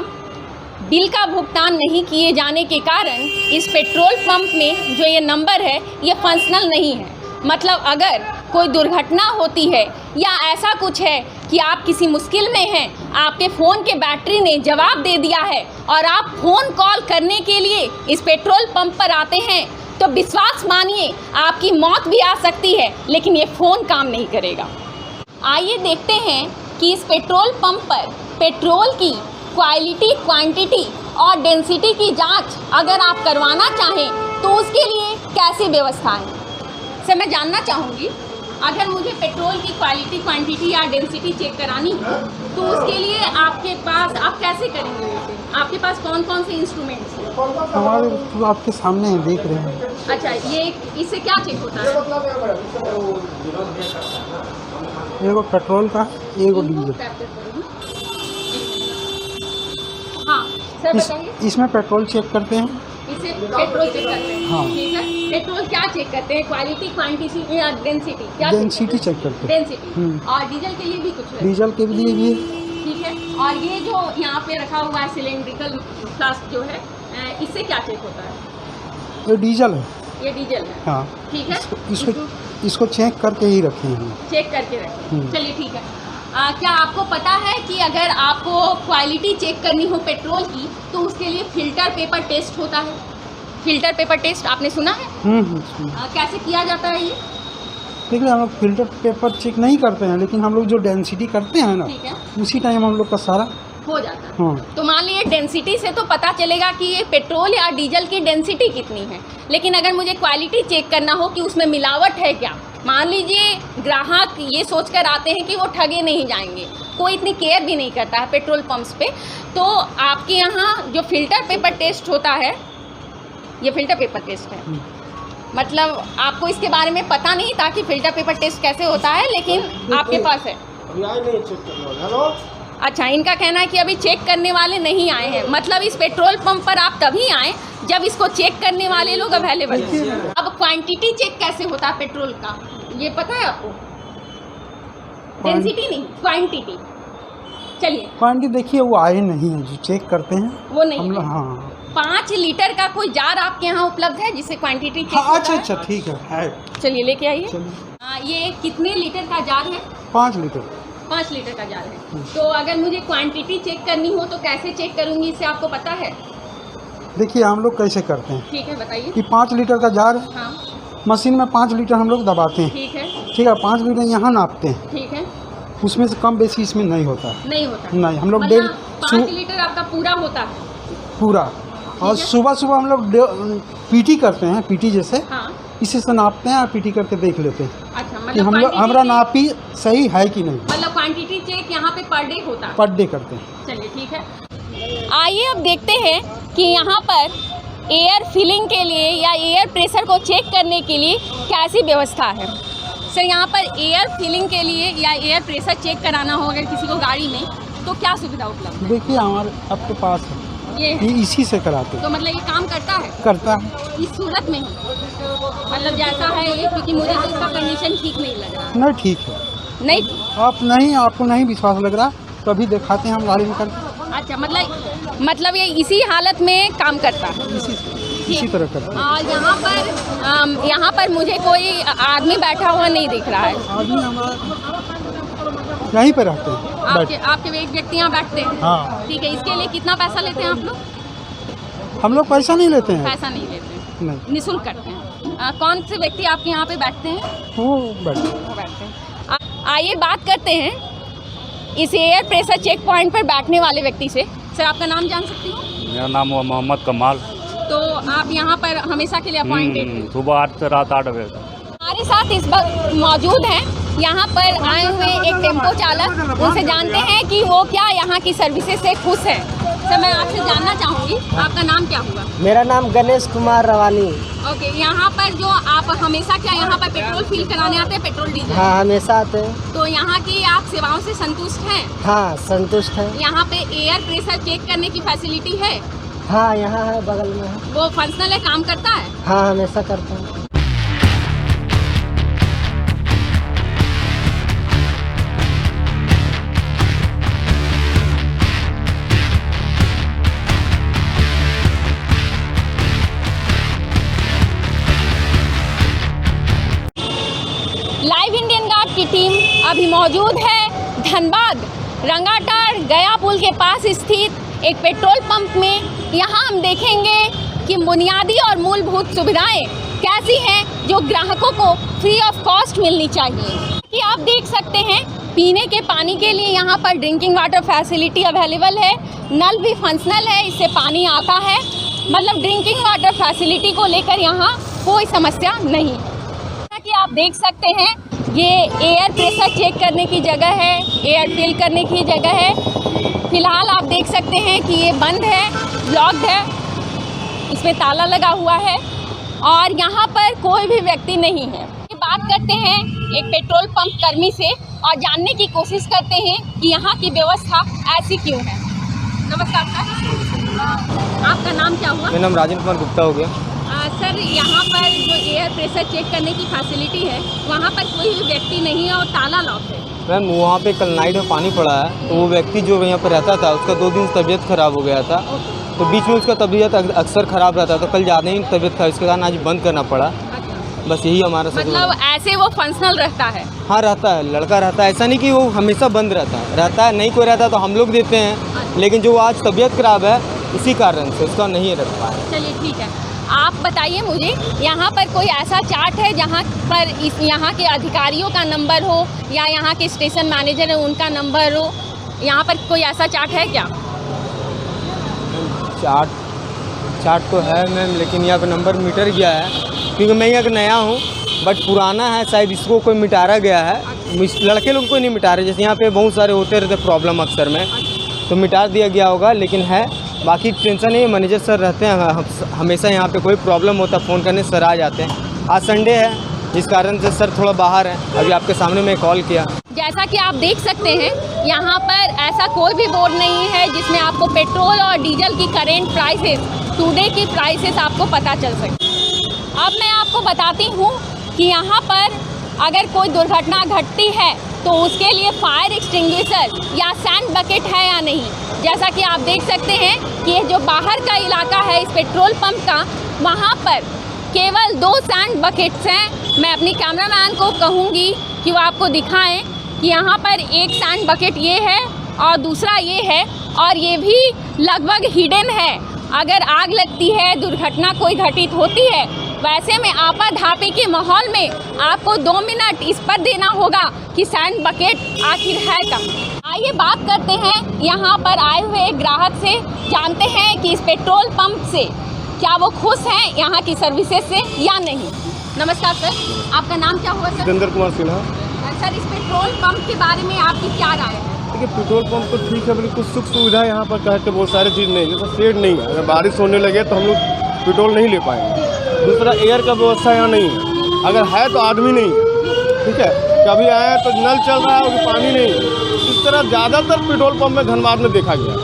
बिल का भुगतान नहीं किए जाने के कारण इस पेट्रोल पंप में जो ये नंबर है ये फंक्शनल नहीं है। मतलब अगर कोई दुर्घटना होती है या ऐसा कुछ है कि आप किसी मुश्किल में हैं, आपके फ़ोन के बैटरी ने जवाब दे दिया है और आप फ़ोन कॉल करने के लिए इस पेट्रोल पंप पर आते हैं, तो विश्वास मानिए आपकी मौत भी आ सकती है, लेकिन ये फ़ोन काम नहीं करेगा। आइए देखते हैं कि इस पेट्रोल पंप पर पेट्रोल की क्वालिटी, क्वांटिटी और डेंसिटी की जांच अगर आप करवाना चाहें तो उसके लिए कैसी व्यवस्था है। सर, मैं जानना चाहूँगी, अगर मुझे पेट्रोल की क्वालिटी, क्वांटिटी या डेंसिटी चेक करानी है तो उसके लिए आपके पास आप कैसे करेंगे उसे? आपके पास कौन कौन से इंस्ट्रूमेंट्स हैं? हमारे तो आपके सामने हैं, देख रहे हैं। अच्छा, ये इससे क्या चेक होता है? एगो पेट्रोल का, एगो डीजल। हाँ सर, बताइए। इसमें पेट्रोल चेक करते हैं। इसे पेट्रोल चेक करते हैं? हाँ। ठीक है, पेट्रोल क्या चेक करते हैं? क्वालिटी, क्वांटिटी या डेंसिटी? क्या डेंसिटी चेक करते हैं। डेंसिटी। और डीजल के लिए भी कुछ है? डीजल के लिए भी। ठीक है, और ये जो यहाँ पे रखा हुआ है सिलेंड्रिकल फ्लास्क जो है, इससे क्या चेक होता है? ये डीजल है। ये डीजल है। हाँ, ठीक है, इसको चेक करके ही रखे हैं। चेक करके रखें। चलिए ठीक है। क्या आपको पता है कि अगर आपको क्वालिटी चेक करनी हो पेट्रोल की तो उसके लिए फ़िल्टर पेपर टेस्ट होता है? फ़िल्टर पेपर टेस्ट आपने सुना है? कैसे किया जाता है ये? देखिए, हम लोग फिल्टर पेपर चेक नहीं करते हैं, लेकिन हम लोग जो डेंसिटी करते हैं ना, ठीक है, उसी टाइम हम लोग का सारा हो जाता है। हाँ। तो मान लीजिए डेंसिटी से तो पता चलेगा कि ये पेट्रोल या डीजल की डेंसिटी कितनी है, लेकिन अगर मुझे क्वालिटी चेक करना हो कि उसमें मिलावट है क्या, मान लीजिए ग्राहक ये सोचकर आते हैं कि वो ठगे नहीं जाएंगे, कोई इतनी केयर भी नहीं करता है पेट्रोल पंप्स पे, तो आपके यहाँ जो फ़िल्टर पेपर टेस्ट होता है, ये फ़िल्टर पेपर टेस्ट है। मतलब आपको इसके बारे में पता नहीं था कि फ़िल्टर पेपर टेस्ट कैसे होता है, लेकिन आपके पास है। अच्छा, इनका कहना है कि अभी चेक करने वाले नहीं आए हैं। मतलब इस पेट्रोल पंप पर आप तभी आए जब इसको चेक करने वाले लोग अवेलेबल हैं। अब क्वांटिटी चेक कैसे होता है पेट्रोल का, ये पता है आपको? डेंसिटी नहीं, क्वांटिटी। चलिए, क्वांटिटी देखिए, वो आए नहीं है जो चेक करते हैं वो नहीं हम लोग। है। हाँ, 5 लीटर का कोई जार आपके यहाँ उपलब्ध है जिससे क्वांटिटी चेक हाँ। होता अच्छा है? अच्छा, ठीक है। चलिए लेके आइए। चलिए। ये कितने लीटर का जार है? 5 लीटर। 5 लीटर का जार है। तो अगर मुझे क्वांटिटी चेक करनी हो तो कैसे चेक करूँगी, इससे आपको पता है? देखिए, हम लोग कैसे करते हैं ठीक है, बताइए। कि 5 लीटर का जार है, हाँ, मशीन में 5 लीटर हम लोग दबाते हैं। ठीक है, ठीक है, 5 लीटर यहाँ नापते हैं, ठीक है। उसमें से कम बेसी इसमें नहीं होता है। नहीं होता? नहीं, हम लोग मतलब 5 लीटर आपका पूरा होता है? पूरा। और सुबह सुबह हम लोग पीटी करते हैं, पीटी जैसे। हाँ। इसी से नापते हैं और पीटी करके देख लेते हैं अच्छा, कि मतलब हम लोग हमारा नापी सही है कि नहीं। मतलब क्वांटिटी चेक यहाँ पे पर डे होता है? पर डे करते हैं। चलिए ठीक है। आइए अब देखते हैं कि यहाँ पर एयर फिलिंग के लिए या एयर प्रेशर को चेक करने के लिए कैसी व्यवस्था है। सर, यहाँ पर एयर फिलिंग के लिए या एयर प्रेशर चेक कराना हो अगर किसी को गाड़ी में, तो क्या सुविधा उपलब्ध है? देखिए, हमारे आपके पास है, ये इसी से कराते हैं। तो मतलब ये काम करता है? करता है। इस सूरत में ही मतलब जैसा है ये, क्योंकि मुझे तो इसका कंडीशन ठीक नहीं लग रहा। नहीं, ठीक है। नहीं, आपको नहीं विश्वास लग रहा तो अभी दिखाते हैं हम गाड़ी में करके। अच्छा, मतलब ये इसी हालत में काम करता है। इसी तरह करते हैं। और यहाँ पर मुझे कोई आदमी बैठा हुआ नहीं दिख रहा है। आदमी हमारा यहीं पे रहते हैं। आपके एक व्यक्ति यहाँ बैठते हैं? हाँ। ठीक है, इसके लिए कितना पैसा लेते हैं आप लोग? हम लोग पैसा नहीं लेते हैं। पैसा नहीं लेते, नहीं, निःशुल्क करते हैं। कौन से व्यक्ति आपके यहाँ पे बैठते हैं? वो बैठे। वो बैठते हैं। आइए बात करते हैं इस एयर प्रेशर चेक पॉइंट पर बैठने वाले व्यक्ति से। सर, आपका नाम जान सकती हूँ? मेरा नाम हुआ मोहम्मद कमाल। तो आप यहाँ पर हमेशा के लिए अपॉइंटेड हैं? सुबह 8 से रात 8 बजे तक। हमारे साथ इस वक्त मौजूद हैं यहाँ पर आए हुए एक टेम्पो चालक। उनसे जानते हैं कि वो क्या यहाँ की सर्विसेज से खुश हैं। सर, मैं आपसे जानना चाहूँगी, आपका नाम क्या हुआ? मेरा नाम गणेश कुमार रवानी। ओके, यहाँ पर जो आप हमेशा क्या यहाँ पर पेट्रोल फिल कराने आते हैं, पेट्रोल डीजल? हाँ, हमेशा आते हैं। तो यहाँ की आप सेवाओं से संतुष्ट हैं? हाँ, संतुष्ट है। यहाँ पे एयर प्रेशर चेक करने की फैसिलिटी है? हाँ, यहाँ है, बगल में है। वो फंक्शनल है, काम करता है? हाँ, हमेशा करते हैं। लाइव इंडियन गार्ड की टीम अभी मौजूद है धनबाद रंगाटाड़ गया पुल के पास स्थित एक पेट्रोल पंप में। यहाँ हम देखेंगे कि बुनियादी और मूलभूत सुविधाएं कैसी हैं जो ग्राहकों को फ्री ऑफ कॉस्ट मिलनी चाहिए। कि आप देख सकते हैं पीने के पानी के लिए यहाँ पर ड्रिंकिंग वाटर फैसिलिटी अवेलेबल है। नल भी फंक्शनल है, इससे पानी आता है। मतलब ड्रिंकिंग वाटर फैसिलिटी को लेकर यहाँ कोई समस्या नहीं। कि आप देख सकते हैं ये एयर प्रेशर चेक करने की जगह है, एयर फिल करने की जगह है। फिलहाल आप देख सकते हैं कि ये बंद है, लॉक्ड है, इसमें ताला लगा हुआ है और यहाँ पर कोई भी व्यक्ति नहीं है। बात करते हैं एक पेट्रोल पंप कर्मी से और जानने की कोशिश करते हैं कि यहाँ की व्यवस्था ऐसी क्यों है। नमस्कार सर, आपका नाम क्या हुआ? मेरा नाम राजेंद्र कुमार गुप्ता हो गया। सर, यहाँ पर जो एयर प्रेशर चेक करने की फैसिलिटी है वहाँ पर कोई भी व्यक्ति नहीं है और ताला लॉक है। मैम, वहाँ पे कल नाइट में पानी पड़ा है, तो वो व्यक्ति जो यहाँ पर रहता था उसका 2 दिन तबीयत ख़राब हो गया था। तो बीच में उसका तबीयत अक्सर ख़राब रहता था, तो कल ज़्यादा ही तबीयत खराब, इसके कारण आज बंद करना पड़ा। बस यही हमारा मतलब ऐसे वो फंक्शनल रहता है? हाँ, रहता है, लड़का रहता है। ऐसा नहीं कि वो हमेशा बंद रहता है, नहीं कोई रहता तो हम लोग देते हैं, लेकिन जो आज तबीयत ख़राब है इसी कारण से उसका नहीं रख पाया। चलिए ठीक है, आप बताइए मुझे यहाँ पर कोई ऐसा चार्ट है जहाँ पर यहाँ के अधिकारियों का नंबर हो या यहाँ के स्टेशन मैनेजर है उनका नंबर हो? यहाँ पर कोई ऐसा चार्ट है क्या? चार्ट तो है मैम, लेकिन यहाँ पर नंबर मिटर गया है क्योंकि मैं यहाँ का नया हूँ, बट पुराना है, शायद इसको कोई मिटारा गया है। लड़के लोग को नहीं मिटा रहे, जैसे यहाँ पे बहुत सारे होते रहते प्रॉब्लम अक्सर में, तो मिटा दिया गया होगा। लेकिन है, बाकी टेंशन नहीं है, मैनेजर सर रहते हैं हमेशा यहाँ पे। कोई प्रॉब्लम होता है फ़ोन करने सर आ जाते हैं। आज संडे है, इस कारण से सर थोड़ा बाहर है। अभी आपके सामने मैं कॉल किया। जैसा कि आप देख सकते हैं यहाँ पर ऐसा कोई भी बोर्ड नहीं है जिसमें आपको पेट्रोल और डीजल की करेंट प्राइसेस, टुडे की प्राइसेस आपको पता चल सके। अब मैं आपको बताती हूँ कि यहाँ पर अगर कोई दुर्घटना घटती है तो उसके लिए फायर एक्सटिंग्विशर या सैंड बकेट है या नहीं। जैसा कि आप देख सकते हैं कि ये जो बाहर का इलाका है इस पेट्रोल पंप का, वहाँ पर केवल 2 सैंड बकेट्स हैं। मैं अपनी कैमरामैन को कहूँगी कि वो आपको दिखाएं कि यहाँ पर एक सैंड बकेट ये है और दूसरा ये है, और ये भी लगभग हिडन है। अगर आग लगती है, दुर्घटना कोई घटित होती है, वैसे में आपाधापी के माहौल में आपको 2 मिनट इस पर देना होगा कि सैंड बकेट आखिर है कहाँ। आइए बात करते हैं यहाँ पर आए हुए ग्राहक से, जानते हैं कि इस पेट्रोल पंप से क्या वो खुश हैं यहाँ की सर्विसेज से या नहीं। नमस्कार सर, आपका नाम क्या हुआ सर? जितेंद्र कुमार सिन्हा। सर, इस पेट्रोल पंप के बारे में आपकी क्या राय है? देखिए, पेट्रोल पंप तो ठीक है, लेकिन कुछ सुख सुविधा यहाँ पर कहते बहुत सारी चीज़ नहीं, जैसे शेड नहीं है, अगर बारिश होने लगे तो हम लोग पेट्रोल नहीं ले पाएंगे। दूसरा, एयर का व्यवस्था यहाँ नहीं है, अगर है तो आदमी नहीं है, ठीक है। कभी आए तो नल चल रहा है, वो पानी नहीं है। इस तरह ज़्यादातर पेट्रोल पंप में धनबाद में देखा गया।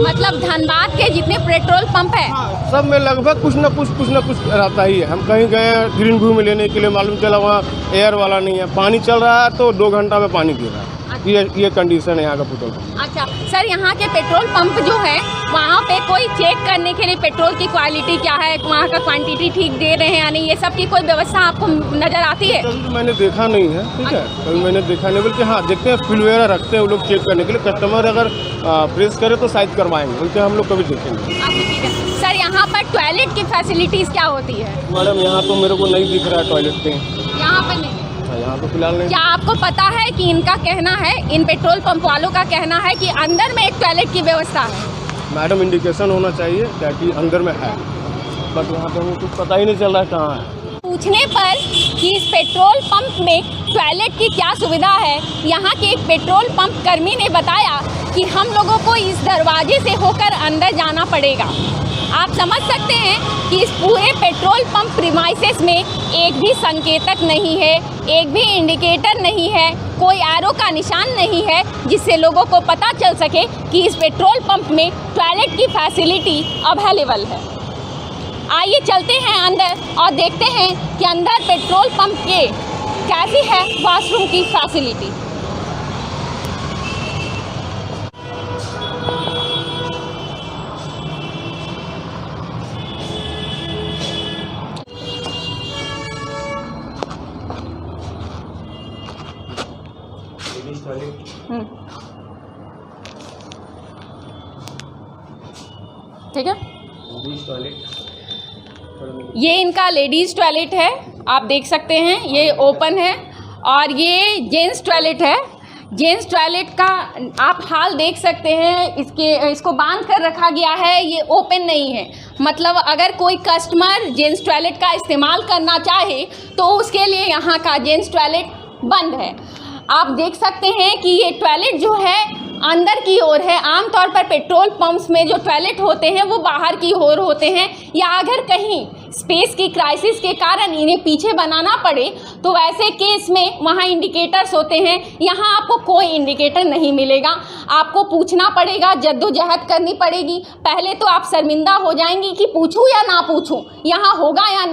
मतलब धनबाद के जितने पेट्रोल पंप है सब में लगभग कुछ न कुछ रहता ही है। हम कहीं गए ग्रीन व्यू में लेने के लिए, मालूम चला वहाँ एयर वाला नहीं है, पानी चल रहा है तो 2 घंटा में पानी गिर रहा है। ये कंडीशन है यहाँ का पेट्रोल पंप। अच्छा सर, यहाँ के पेट्रोल पंप जो है वहाँ पे कोई चेक करने के लिए पेट्रोल की क्वालिटी क्या है, वहाँ का क्वांटिटी ठीक दे रहे हैं या नहीं, ये सब की कोई व्यवस्था आपको नज़र आती है? कभी तो मैंने देखा नहीं है, ठीक है, कभी मैंने देखा नहीं, बल्कि हाँ देखते हैं फ्यूल वगैरह रखते हैं वो लोग चेक करने के लिए। कस्टमर अगर प्रेस करे तो शायद करवाएंगे, उनके हम लोग कभी देखेंगे। अच्छा ठीक है सर, यहाँ पर टॉयलेट की फैसिलिटीज़ क्या होती है? मैडम यहाँ तो मेरे को नहीं दिख रहा है टॉयलेट पे, यहाँ पर नहीं। यहाँ तो फिलहाल नहीं। क्या आपको पता है कि इनका कहना है, इन पेट्रोल पंप वालों का कहना है कि अंदर में एक टॉयलेट की व्यवस्था है? मैडम इंडिकेशन होना चाहिए क्या कि अंदर में है, बट यहाँ पे हमें कुछ पता ही नहीं चल रहा है कहाँ है। पूछने पर कि इस पेट्रोल पंप में टॉयलेट की क्या सुविधा है, यहाँ के एक पेट्रोल पंप कर्मी ने बताया कि हम लोगों को इस दरवाजे से होकर अंदर जाना पड़ेगा। आप समझ सकते हैं कि इस पूरे पेट्रोल पंप प्रीमाइसेस में एक भी संकेतक नहीं है, एक भी इंडिकेटर नहीं है, कोई एरो का निशान नहीं है जिससे लोगों को पता चल सके कि इस पेट्रोल पंप में टॉयलेट की फैसिलिटी अवेलेबल है। आइए चलते हैं अंदर और देखते हैं कि अंदर पेट्रोल पंप के कैसी है वॉशरूम की फैसिलिटी। ठीक है, ये इनका लेडीज़ टॉयलेट है, आप देख सकते हैं, ये ओपन है। और ये जेंट्स टॉयलेट है। जेंट्स टॉयलेट का आप हाल देख सकते हैं, इसको बांध कर रखा गया है, ये ओपन नहीं है। मतलब अगर कोई कस्टमर जेंट्स टॉयलेट का इस्तेमाल करना चाहे तो उसके लिए यहाँ का जेंट्स टॉयलेट बंद है। आप देख सकते हैं कि ये टॉयलेट जो है अंदर की ओर है। आमतौर पर पेट्रोल पंप्स में जो टॉयलेट होते हैं वो बाहर की ओर होते हैं, या अगर कहीं स्पेस की क्राइसिस के कारण इन्हें पीछे बनाना पड़े तो वैसे केस में वहाँ इंडिकेटर्स होते हैं। यहाँ आपको कोई इंडिकेटर नहीं मिलेगा, आपको पूछना पड़ेगा, जद्दोजहद करनी पड़ेगी। पहले तो आप शर्मिंदा हो जाएंगी कि पूछूं या ना पूछूं, यहाँ होगा या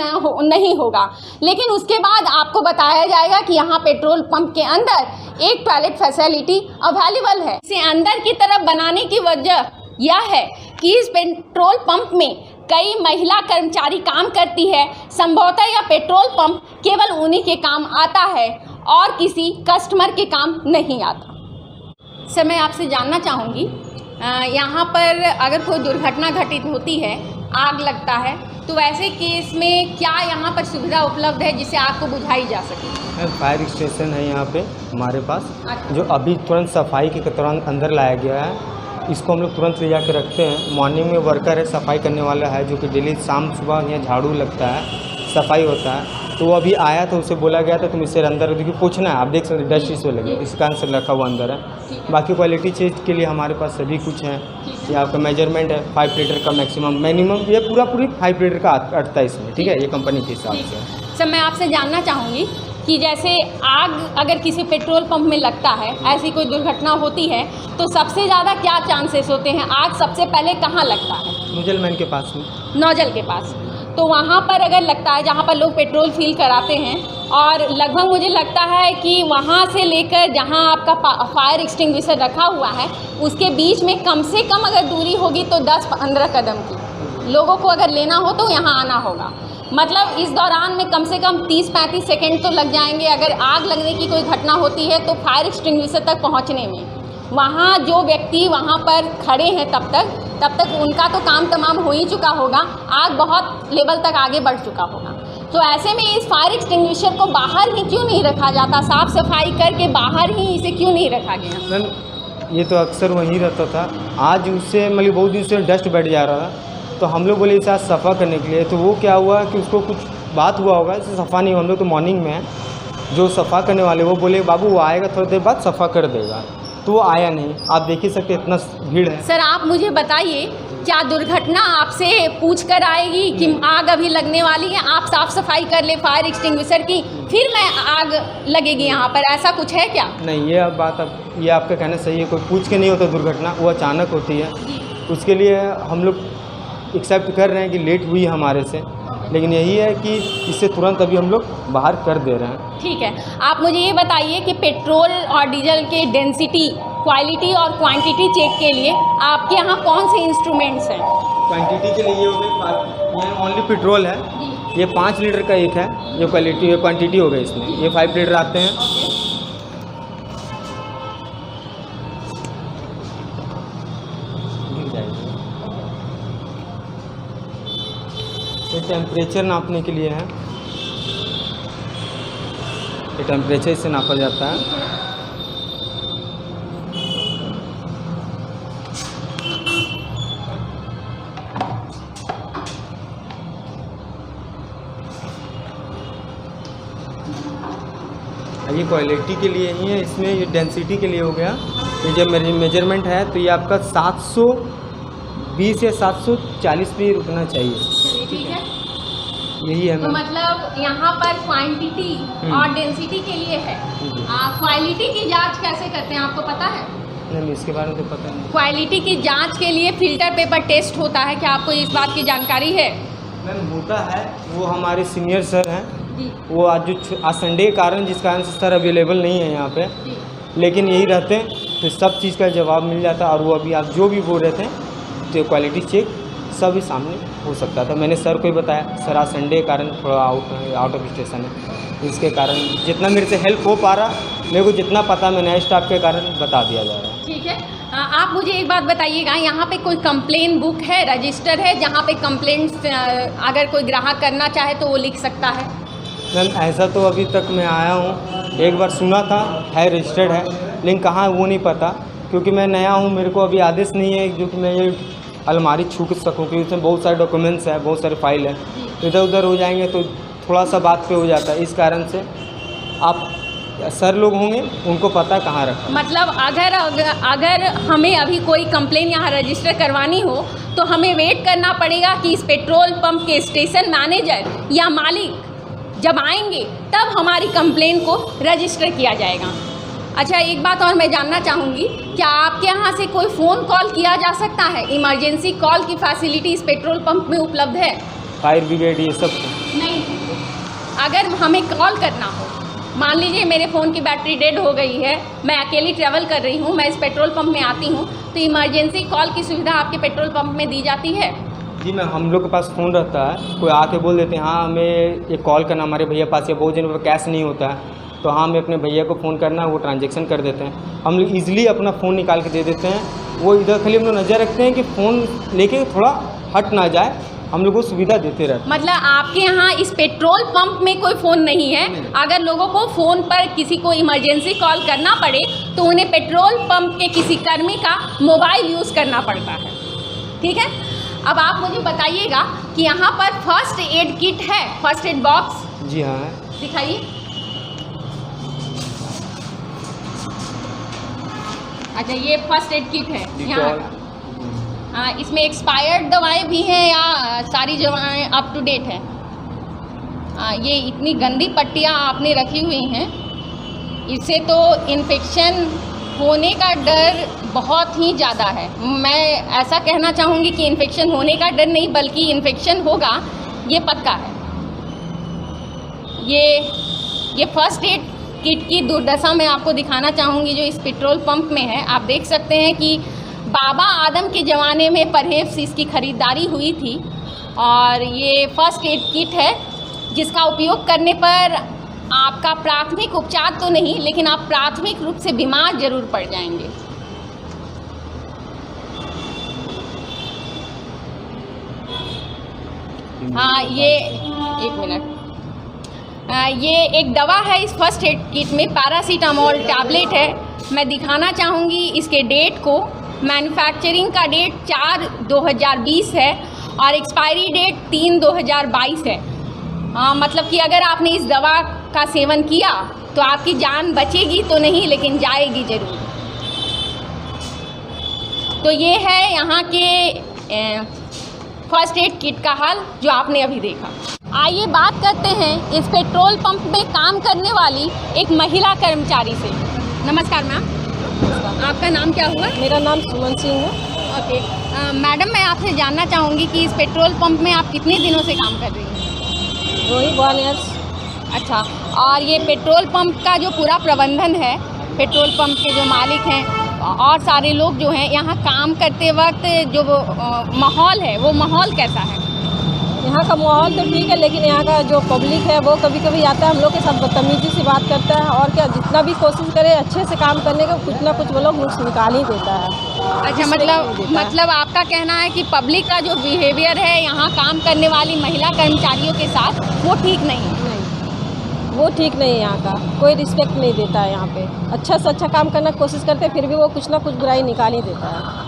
नहीं होगा, लेकिन उसके बाद आपको बताया जाएगा कि यहाँ पेट्रोल पंप के अंदर एक टॉयलेट फैसिलिटी अवेलेबल है। इसे अंदर की तरफ बनाने की वजह यह है कि इस पेट्रोल पंप में कई महिला कर्मचारी काम करती है। संभवतः यह पेट्रोल पंप केवल उन्हीं के काम आता है और किसी कस्टमर के काम नहीं आता। सर, मैं आपसे जानना चाहूँगी, यहाँ पर अगर कोई दुर्घटना घटित होती है, आग लगता है, तो वैसे केस में क्या यहाँ पर सुविधा उपलब्ध है जिससे आग को बुझाई जा सके? फायर स्टेशन है यहाँ पे हमारे पास, जो अभी तुरंत सफाई के दौरान अंदर लाया गया है। इसको हम लोग तुरंत ले जाकर रखते हैं। मॉर्निंग में वर्कर है, सफाई करने वाला है, जो कि डेली शाम सुबह यहाँ झाड़ू लगता है, सफाई होता है। तो वो अभी आया तो उसे बोला गया था तुम इससे अंदर देखिए पूछना है, आप देख सकते डस्ट इससे लगे, इस कारण से रखा हुआ अंदर है। बाकी क्वालिटी चीज़ के लिए हमारे पास सभी कुछ है। ये आपका मेजरमेंट है 5 लीटर का मैक्सिमम, मिनिमम ये पूरी 5 लीटर का अटता है इसमें, ठीक है, ये कंपनी के हिसाब से। सर, मैं आपसे जानना चाहूँगी कि जैसे आग अगर किसी पेट्रोल पंप में लगता है, ऐसी कोई दुर्घटना होती है, तो सबसे ज़्यादा क्या चांसेस होते हैं? आग सबसे पहले कहाँ लगता है? नोजल मैन के पास में, नोजल के पास। तो वहाँ पर अगर लगता है जहाँ पर लोग पेट्रोल फिल कराते हैं, और लगभग मुझे लगता है कि वहाँ से लेकर जहाँ आपका फायर एक्सटिंग्विशर रखा हुआ है उसके बीच में कम से कम अगर दूरी होगी तो 10-15 कदम की, लोगों को अगर लेना हो तो यहाँ आना होगा। मतलब इस दौरान में कम से कम 30-35 सेकेंड तो लग जाएंगे। अगर आग लगने की कोई घटना होती है तो फायर एक्सटिंग्विशर तक पहुंचने में, वहाँ जो व्यक्ति वहाँ पर खड़े हैं तब तक उनका तो काम तमाम हो ही चुका होगा, आग बहुत लेवल तक आगे बढ़ चुका होगा। तो ऐसे में इस फायर एक्सटिंग्विशर को बाहर ही क्यों नहीं रखा जाता? साफ़ सफाई करके बाहर ही इसे क्यों नहीं रखा गया? मैम ये तो अक्सर वहीं रहता था, आज उससे मतलब बहुत दिन से डस्ट बैठ जा रहा था, तो हम लोग बोले इसे आज सफ़ा करने के लिए। तो वो क्या हुआ कि उसको कुछ बात हुआ होगा, इसे सफ़ा नहीं, हम लोग तो मॉर्निंग में है, जो सफ़ा करने वाले वो बोले बाबू वो आएगा थोड़ी देर बाद सफ़ा कर देगा, तो वो आया नहीं। आप देख ही सकते इतना भीड़ है। सर, आप मुझे बताइए, क्या दुर्घटना आपसे पूछ कर आएगी कि आग अभी लगने वाली है, आप साफ़ सफाई कर ले फायर एक्सटिंग्विशर की, फिर मैं आग लगेगी यहाँ पर, ऐसा कुछ है क्या? नहीं, ये बात अब ये आपका कहना सही है, कोई पूछ के नहीं होता दुर्घटना, वो अचानक होती है। उसके लिए हम लोग एक्सेप्ट कर रहे हैं कि लेट हुई हमारे से, लेकिन यही है कि इससे तुरंत अभी हम लोग बाहर कर दे रहे हैं। ठीक है, आप मुझे ये बताइए कि पेट्रोल और डीजल के डेंसिटी, क्वालिटी और क्वांटिटी चेक के लिए आपके यहाँ कौन से इंस्ट्रूमेंट्स हैं? क्वांटिटी के लिए ये हो गई, ये ओनली पेट्रोल है, ये 5 लीटर का एक है, ये क्वालिटी, ये क्वांटिटी हो गई इसमें, ये 5 लीटर आते हैं। ये टेम्परेचर नापने के लिए है, ये टेम्परेचर से नापा जाता है। ये क्वालिटी के लिए ही है, इसमें ये डेंसिटी के लिए हो गया। ये जब मेजरमेंट है तो ये आपका 720 या 740 पे रुकना चाहिए। ठीक है, यही है तो मैम। मतलब यहाँ पर क्वांटिटी और डेंसिटी के लिए है। क्वालिटी की जांच कैसे करते हैं आपको पता है? नहीं, इसके बारे में तो पता नहीं। क्वालिटी की जांच के लिए फिल्टर पेपर टेस्ट होता है, क्या आपको इस बात की जानकारी है? मैम होता है, वो हमारे सीनियर सर हैं, वो आज संडे के कारण, जिस कारण से सर अवेलेबल नहीं है यहाँ पे, लेकिन यही रहते हैं तो सब चीज़ का जवाब मिल जाता है। और वो अभी आप जो भी बोल रहे थे तो क्वालिटी चेक सभी सामने हो सकता था। मैंने सर को ही बताया, सर आज संडे के कारण थोड़ा आउट ऑफ स्टेशन है, इसके कारण जितना मेरे से हेल्प हो पा रहा, मेरे को जितना पता मैं नए स्टाफ के कारण बता दिया जा रहा है। ठीक है, आप मुझे एक बात बताइएगा, यहाँ पे कोई कंप्लेन बुक है, रजिस्टर है, जहाँ पे कंप्लेंट्स अगर कोई ग्राहक करना चाहे तो वो लिख सकता है? मैम ऐसा तो अभी तक मैं आया हूँ, एक बार सुना था है, रजिस्टर्ड है, लेकिन कहाँ है वो नहीं पता, क्योंकि मैं नया हूँ, मेरे को अभी आदेश नहीं है जो कि मैं ये अलमारी छू सकूँ, क्योंकि उसमें बहुत सारे डॉक्यूमेंट्स हैं, बहुत सारे फाइल हैं, इधर उधर हो जाएंगे तो थोड़ा सा बात पे हो जाता है। इस कारण से आप सर लोग होंगे, उनको पता कहाँ रखा। मतलब अगर हमें अभी कोई कंप्लेन यहाँ रजिस्टर करवानी हो तो हमें वेट करना पड़ेगा कि इस पेट्रोल पंप के स्टेशन मैनेजर या मालिक जब आएंगे तब हमारी कंप्लेन को रजिस्टर किया जाएगा। अच्छा, एक बात और मैं जानना चाहूँगी, क्या आपके यहाँ से कोई फ़ोन कॉल किया जा सकता है? इमरजेंसी कॉल की फैसिलिटी इस पेट्रोल पंप में उपलब्ध है? फायर ब्रिगेड ये सब नहीं, अगर हमें कॉल करना हो, मान लीजिए मेरे फ़ोन की बैटरी डेड हो गई है, मैं अकेली ट्रैवल कर रही हूँ, मैं इस पेट्रोल पंप में आती हूँ, तो इमरजेंसी कॉल की सुविधा आपके पेट्रोल पंप में दी जाती है? जी मैम, हम लोग के पास फ़ोन रहता है, कोई आके बोल देते हैं हाँ हमें ये कॉल करना, हमारे भैया पास या बहुत जन पर कैश नहीं होता है, तो हाँ हमें अपने भैया को फ़ोन करना है, वो ट्रांजैक्शन कर देते हैं। हम लोग ईज़िली अपना फ़ोन निकाल के दे देते हैं, वो इधर खाली हम लोग नज़र रखते हैं कि फ़ोन लेके थोड़ा हट ना जाए, हम लोग को सुविधा देते रहते हैं। मतलब आपके यहाँ इस पेट्रोल पंप में कोई फ़ोन नहीं है, अगर लोगों को फ़ोन पर किसी को इमरजेंसी कॉल करना पड़े तो उन्हें पेट्रोल पंप के किसी कर्मी का मोबाइल यूज़ करना पड़ता है। ठीक है, अब आप मुझे बताइएगा कि यहाँ पर फर्स्ट एड किट है, फर्स्ट एड बॉक्स? जी हाँ है। दिखाइए। अच्छा, ये फर्स्ट एड किट है यहाँ का। इसमें एक्सपायर्ड दवाएं भी हैं या सारी दवाएं अप टू डेट है? ये इतनी गंदी पट्टियाँ आपने रखी हुई हैं, इससे तो इन्फेक्शन होने का डर बहुत ही ज़्यादा है। मैं ऐसा कहना चाहूँगी कि इन्फेक्शन होने का डर नहीं, बल्कि इन्फेक्शन होगा ये पक्का है। ये फर्स्ट एड किट की दुर्दशा मैं आपको दिखाना चाहूँगी जो इस पेट्रोल पंप में है। आप देख सकते हैं कि बाबा आदम के ज़माने में परहेज से इसकी ख़रीदारी हुई थी, और ये फर्स्ट एड किट है जिसका उपयोग करने पर आपका प्राथमिक उपचार तो नहीं, लेकिन आप प्राथमिक रूप से बीमार ज़रूर पड़ जाएंगे। हाँ, ये एक मिनट, ये एक दवा है इस फर्स्ट एड किट में, पैरासीटामोल टैबलेट है। मैं दिखाना चाहूँगी इसके डेट को। मैन्युफैक्चरिंग का डेट 4/2020 है और एक्सपायरी डेट 3/2022 है। मतलब कि अगर आपने इस दवा का सेवन किया तो आपकी जान बचेगी तो नहीं, लेकिन जाएगी ज़रूर। तो ये है यहाँ के फर्स्ट एड किट का हाल जो आपने अभी देखा। आइए बात करते हैं इस पेट्रोल पंप में काम करने वाली एक महिला कर्मचारी से। नमस्कार मैम, आपका नाम क्या हुआ? मेरा नाम सुमन सिंह है। ओके मैडम, मैं आपसे जानना चाहूँगी कि इस पेट्रोल पंप में आप कितने दिनों से काम कर रही हैं? वही 1 ईयर्स। अच्छा, और ये पेट्रोल पंप का जो पूरा प्रबंधन है, पेट्रोल पंप के जो मालिक हैं और सारे लोग जो हैं, यहाँ काम करते वक्त जो माहौल है, वो माहौल कैसा है? यहाँ का माहौल तो ठीक है, लेकिन यहाँ का जो पब्लिक है वो कभी कभी आता है हम लोग के साथ बदतमीजी से बात करता है, और क्या जितना भी कोशिश करे अच्छे से काम करने का कुछ ना कुछ वो लोग नुक्स निकाल ही देता है। अच्छा, मतलब आपका कहना है कि पब्लिक का जो बिहेवियर है यहाँ काम करने वाली महिला कर्मचारियों के साथ, वो ठीक नहीं है? वो ठीक नहीं है, यहाँ का कोई रिस्पेक्ट नहीं देता है। यहाँ पे अच्छा से अच्छा काम करने की कोशिश करते हैं, फिर भी वो कुछ ना कुछ बुराई निकाल ही देता है।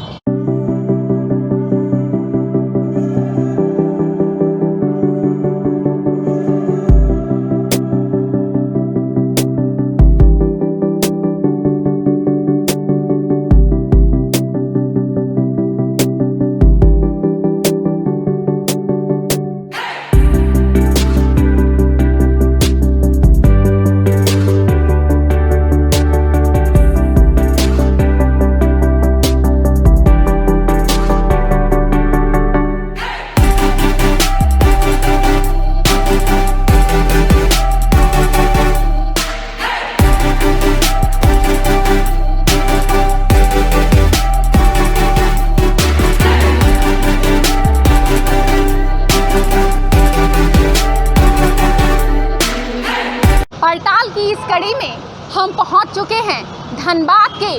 हड़ताल की इस कड़ी में हम पहुंच चुके हैं धनबाद के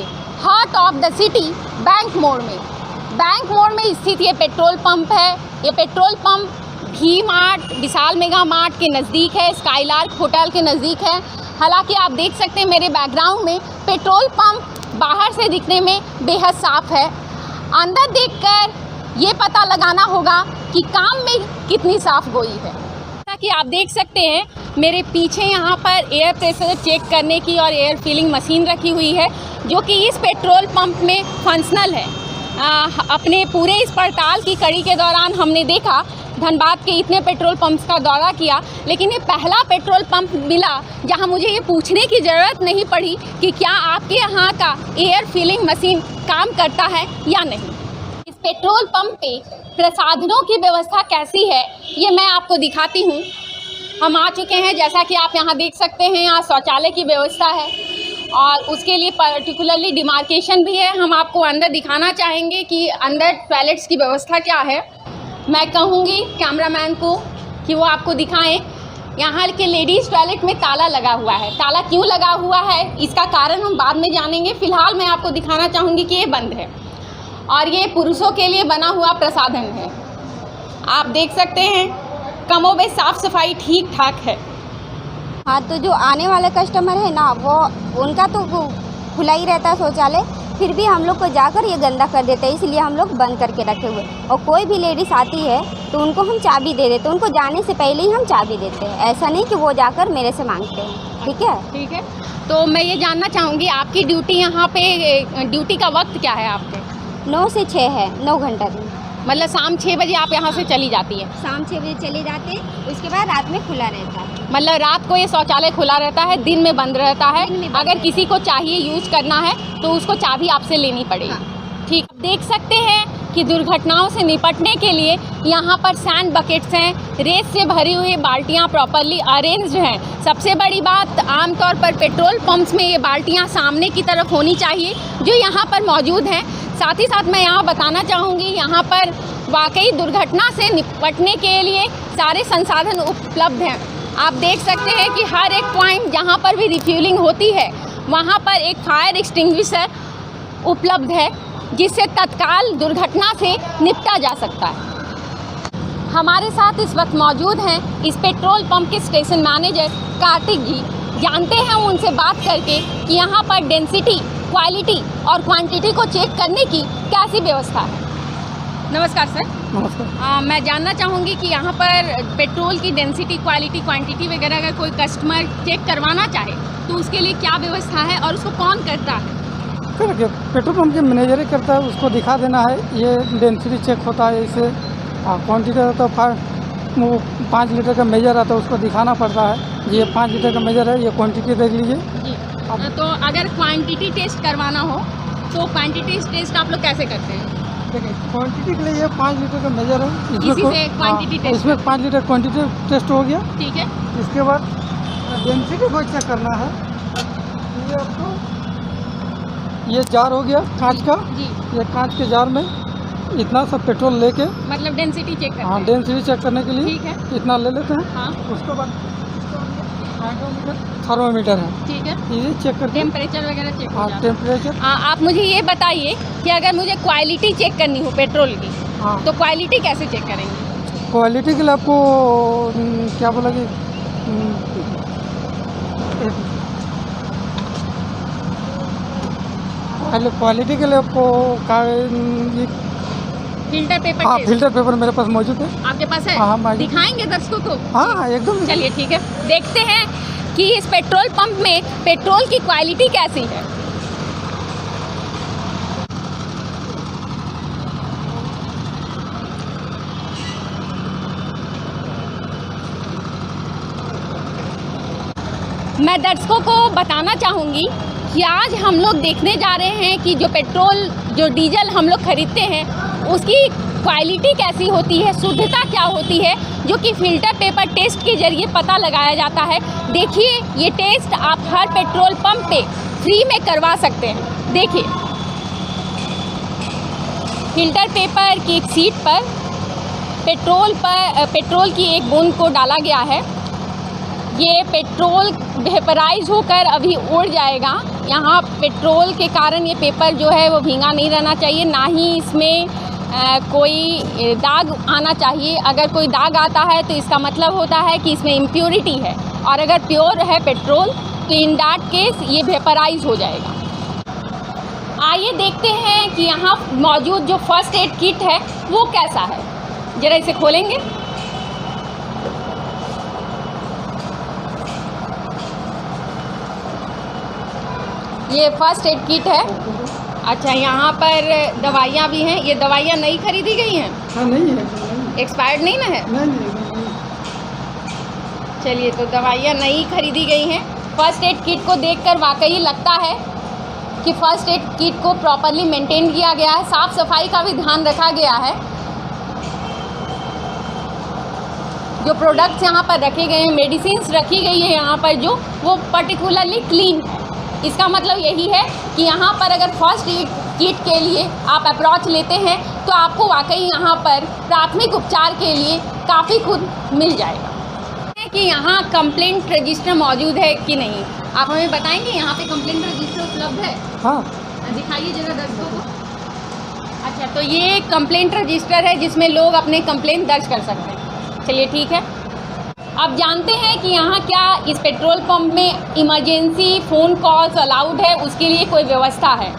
heart of the city bank मोड़ में। बैंक मोड़ में स्थित ये पेट्रोल पंप है। ये पेट्रोल पंप भी मार्ट, विशाल मेगा मार्ट के नज़दीक है, स्काईलार्क होटल के नज़दीक है। हालांकि आप देख सकते हैं मेरे बैकग्राउंड में पेट्रोल पंप बाहर से दिखने में बेहद साफ़ है, अंदर देखकर ये पता लगाना होगा कि काम में कितनी साफ गोई है। जैसा कि आप देख सकते हैं मेरे पीछे यहाँ पर एयर प्रेशर चेक करने की और एयर फिलिंग मशीन रखी हुई है, जो कि इस पेट्रोल पंप में फंक्शनल है। अपने पूरे इस पड़ताल की कड़ी के दौरान हमने देखा, धनबाद के इतने पेट्रोल पंप्स का दौरा किया, लेकिन ये पहला पेट्रोल पंप मिला जहाँ मुझे ये पूछने की ज़रूरत नहीं पड़ी कि क्या आपके यहाँ का एयर फिलिंग मशीन काम करता है या नहीं। इस पेट्रोल पंप पे प्रसाधनों की व्यवस्था कैसी है ये मैं आपको दिखाती हूँ। हम आ चुके हैं, जैसा कि आप यहाँ देख सकते हैं, यहाँ शौचालय की व्यवस्था है और उसके लिए पर्टिकुलरली डिमार्केशन भी है। हम आपको अंदर दिखाना चाहेंगे कि अंदर टॉयलेट्स की व्यवस्था क्या है। मैं कहूँगी कैमरामैन को कि वो आपको दिखाएं। यहाँ के लेडीज़ टॉयलेट में ताला लगा हुआ है। ताला क्यों लगा हुआ है इसका कारण हम बाद में जानेंगे। फ़िलहाल मैं आपको दिखाना चाहूँगी कि ये बंद है और ये पुरुषों के लिए बना हुआ प्रसाधन है। आप देख सकते हैं कमोबेश साफ़ सफाई ठीक ठाक है। हाँ, तो जो आने वाले कस्टमर है ना, वो उनका तो खुला ही रहता है शौचालय, फिर भी हम लोग को जाकर ये गंदा कर देते हैं, इसलिए हम लोग बंद करके रखे हुए। और कोई भी लेडीज़ आती है तो उनको हम चाबी दे देते हैं, उनको जाने से पहले ही हम चाबी देते हैं, ऐसा नहीं कि वो जाकर मेरे से मांगते हैं। ठीक है, ठीक है। तो मैं ये जानना चाहूँगी आपकी ड्यूटी यहाँ पे, ड्यूटी का वक्त क्या है आपके? 9 से 6 है, 9 घंटा दिन। मतलब शाम 6 बजे आप यहाँ से चली जाती है? शाम 6 बजे चले जाते हैं, उसके बाद रात में खुला रहता है। मतलब रात को ये शौचालय खुला रहता है, दिन में बंद रहता है। अगर किसी को चाहिए यूज करना है तो उसको चाबी आपसे लेनी पड़ेगी। हाँ। ठीक, देख सकते हैं कि दुर्घटनाओं से निपटने के लिए यहाँ पर सैंड बकेट्स हैं, रेत से भरी हुई बाल्टियाँ प्रॉपरली अरेंज्ड हैं। सबसे बड़ी बात, आमतौर पर पेट्रोल पंप्स में ये बाल्टियाँ सामने की तरफ होनी चाहिए, जो यहाँ पर मौजूद हैं। साथ ही साथ मैं यहाँ बताना चाहूँगी, यहाँ पर वाकई दुर्घटना से निपटने के लिए सारे संसाधन उपलब्ध हैं। आप देख सकते हैं कि हर एक पॉइंट जहाँ पर भी रिफ्यूलिंग होती है वहाँ पर एक फायर एक्सटिंग्विशर उपलब्ध है, जिससे तत्काल दुर्घटना से निपटा जा सकता है। हमारे साथ इस वक्त मौजूद हैं इस पेट्रोल पंप के स्टेशन मैनेजर कार्तिक जी। जानते हैं उनसे बात करके कि यहाँ पर डेंसिटी, क्वालिटी और क्वांटिटी को चेक करने की कैसी व्यवस्था है। नमस्कार सर। नमस्कार। मैं जानना चाहूँगी कि यहाँ पर पेट्रोल की डेंसिटी, क्वालिटी, क्वांटिटी वगैरह अगर कोई कस्टमर चेक करवाना चाहे तो उसके लिए क्या व्यवस्था है और उसको कौन करता है? करके पेट्रोल पंप के मैनेजर ही करता है, उसको दिखा देना है। ये डेंसिटी चेक होता है, इसे क्वांटिटी रहता है, वो 5 लीटर का मेजर आता है, उसको दिखाना पड़ता है। ये 5 लीटर का मेजर है, ये क्वांटिटी देख लीजिए जी। तो अगर क्वांटिटी टेस्ट करवाना हो तो क्वांटिटी टेस्ट आप लोग कैसे करते हैं? देखिए क्वांटिटी के लिए ये 5 लीटर का मेजर है। इसी से क्वांटिटी टेस्ट इसमें 5 लीटर क्वांटिटी टेस्ट हो गया। ठीक है। इसके बाद डेंसिटी को चेक करना है। ये आपको ये जार हो गया कांच का जी। ये कांच के जार में इतना सा पेट्रोल लेके मतलब डेंसिटी चेक करना हाँ है। डेंसिटी चेक करने के लिए ठीक है। इतना ले लेते हैं। हाँ उसके बाद थर्मोमीटर है। ठीक है। ये चेक करके टेम्परेचर वगैरह चेक हो हाँ जाता है। टेम्परेचर। आप मुझे ये बताइए कि अगर मुझे क्वालिटी चेक करनी हो पेट्रोल की हाँ तो क्वालिटी कैसे चेक करेंगे? क्वालिटी के लिए आपको क्या बोला कि पहले क्वालिटी के लिए आपको ये फिल्टर पेपर हाँ टेस्ट फिल्टर पेपर मेरे पास मौजूद है। आपके पास है? हाँ, मौजूद। दिखाएंगे दर्शकों को? हाँ एकदम। चलिए ठीक है, देखते हैं कि इस पेट्रोल पंप में पेट्रोल की क्वालिटी कैसी है। मैं दर्शकों को बताना चाहूँगी कि आज हम लोग देखने जा रहे हैं कि जो डीजल हम लोग खरीदते हैं उसकी क्वालिटी कैसी होती है, शुद्धता क्या होती है, जो कि फ़िल्टर पेपर टेस्ट के ज़रिए पता लगाया जाता है। देखिए ये टेस्ट आप हर पेट्रोल पंप पे फ्री में करवा सकते हैं। देखिए फ़िल्टर पेपर की एक सीट पर पेट्रोल की एक बूंद को डाला गया है। ये पेट्रोल वेपराइज होकर अभी उड़ जाएगा। यहाँ पेट्रोल के कारण ये पेपर जो है वो भींगा नहीं रहना चाहिए, ना ही इसमें कोई दाग आना चाहिए। अगर कोई दाग आता है तो इसका मतलब होता है कि इसमें इम्प्योरिटी है, और अगर प्योर है पेट्रोल तो इन दैट केस ये वेपराइज हो जाएगा। आइए देखते हैं कि यहाँ मौजूद जो फर्स्ट एड किट है वो कैसा है। ज़रा इसे खोलेंगे। ये फर्स्ट एड किट है। अच्छा, यहाँ पर दवाइयाँ भी हैं। ये दवाइयाँ नई खरीदी गई हैं? हाँ नहीं है, एक्सपायर्ड नहीं ना है? नहीं। चलिए, तो दवाइयाँ नई खरीदी गई हैं। फर्स्ट एड किट को देखकर वाकई लगता है कि फर्स्ट एड किट को प्रॉपरली मेंटेन किया गया है, साफ़ सफाई का भी ध्यान रखा गया है। जो प्रोडक्ट्स यहाँ पर रखे गए हैं, मेडिसिन्स रखी गई है यहाँ पर जो, वो पर्टिकुलरली क्लीन है। इसका मतलब यही है कि यहाँ पर अगर फर्स्ट एड किट के लिए आप अप्रोच लेते हैं तो आपको वाकई यहाँ पर प्राथमिक उपचार के लिए काफ़ी खुद मिल जाएगा। कि यहाँ कंप्लेंट रजिस्टर मौजूद है कि नहीं, आप हमें बताएंगे? यहाँ पे कंप्लेंट रजिस्टर उपलब्ध है? हाँ दिखाइए जरा दर्शकों को। अच्छा, तो ये कंप्लेंट रजिस्टर है जिसमें लोग अपने कंप्लेंट दर्ज कर सकते हैं। चलिए ठीक है। अब जानते हैं कि यहाँ क्या इस पेट्रोल पंप में इमरजेंसी फ़ोन कॉल्स अलाउड है, उसके लिए कोई व्यवस्था है?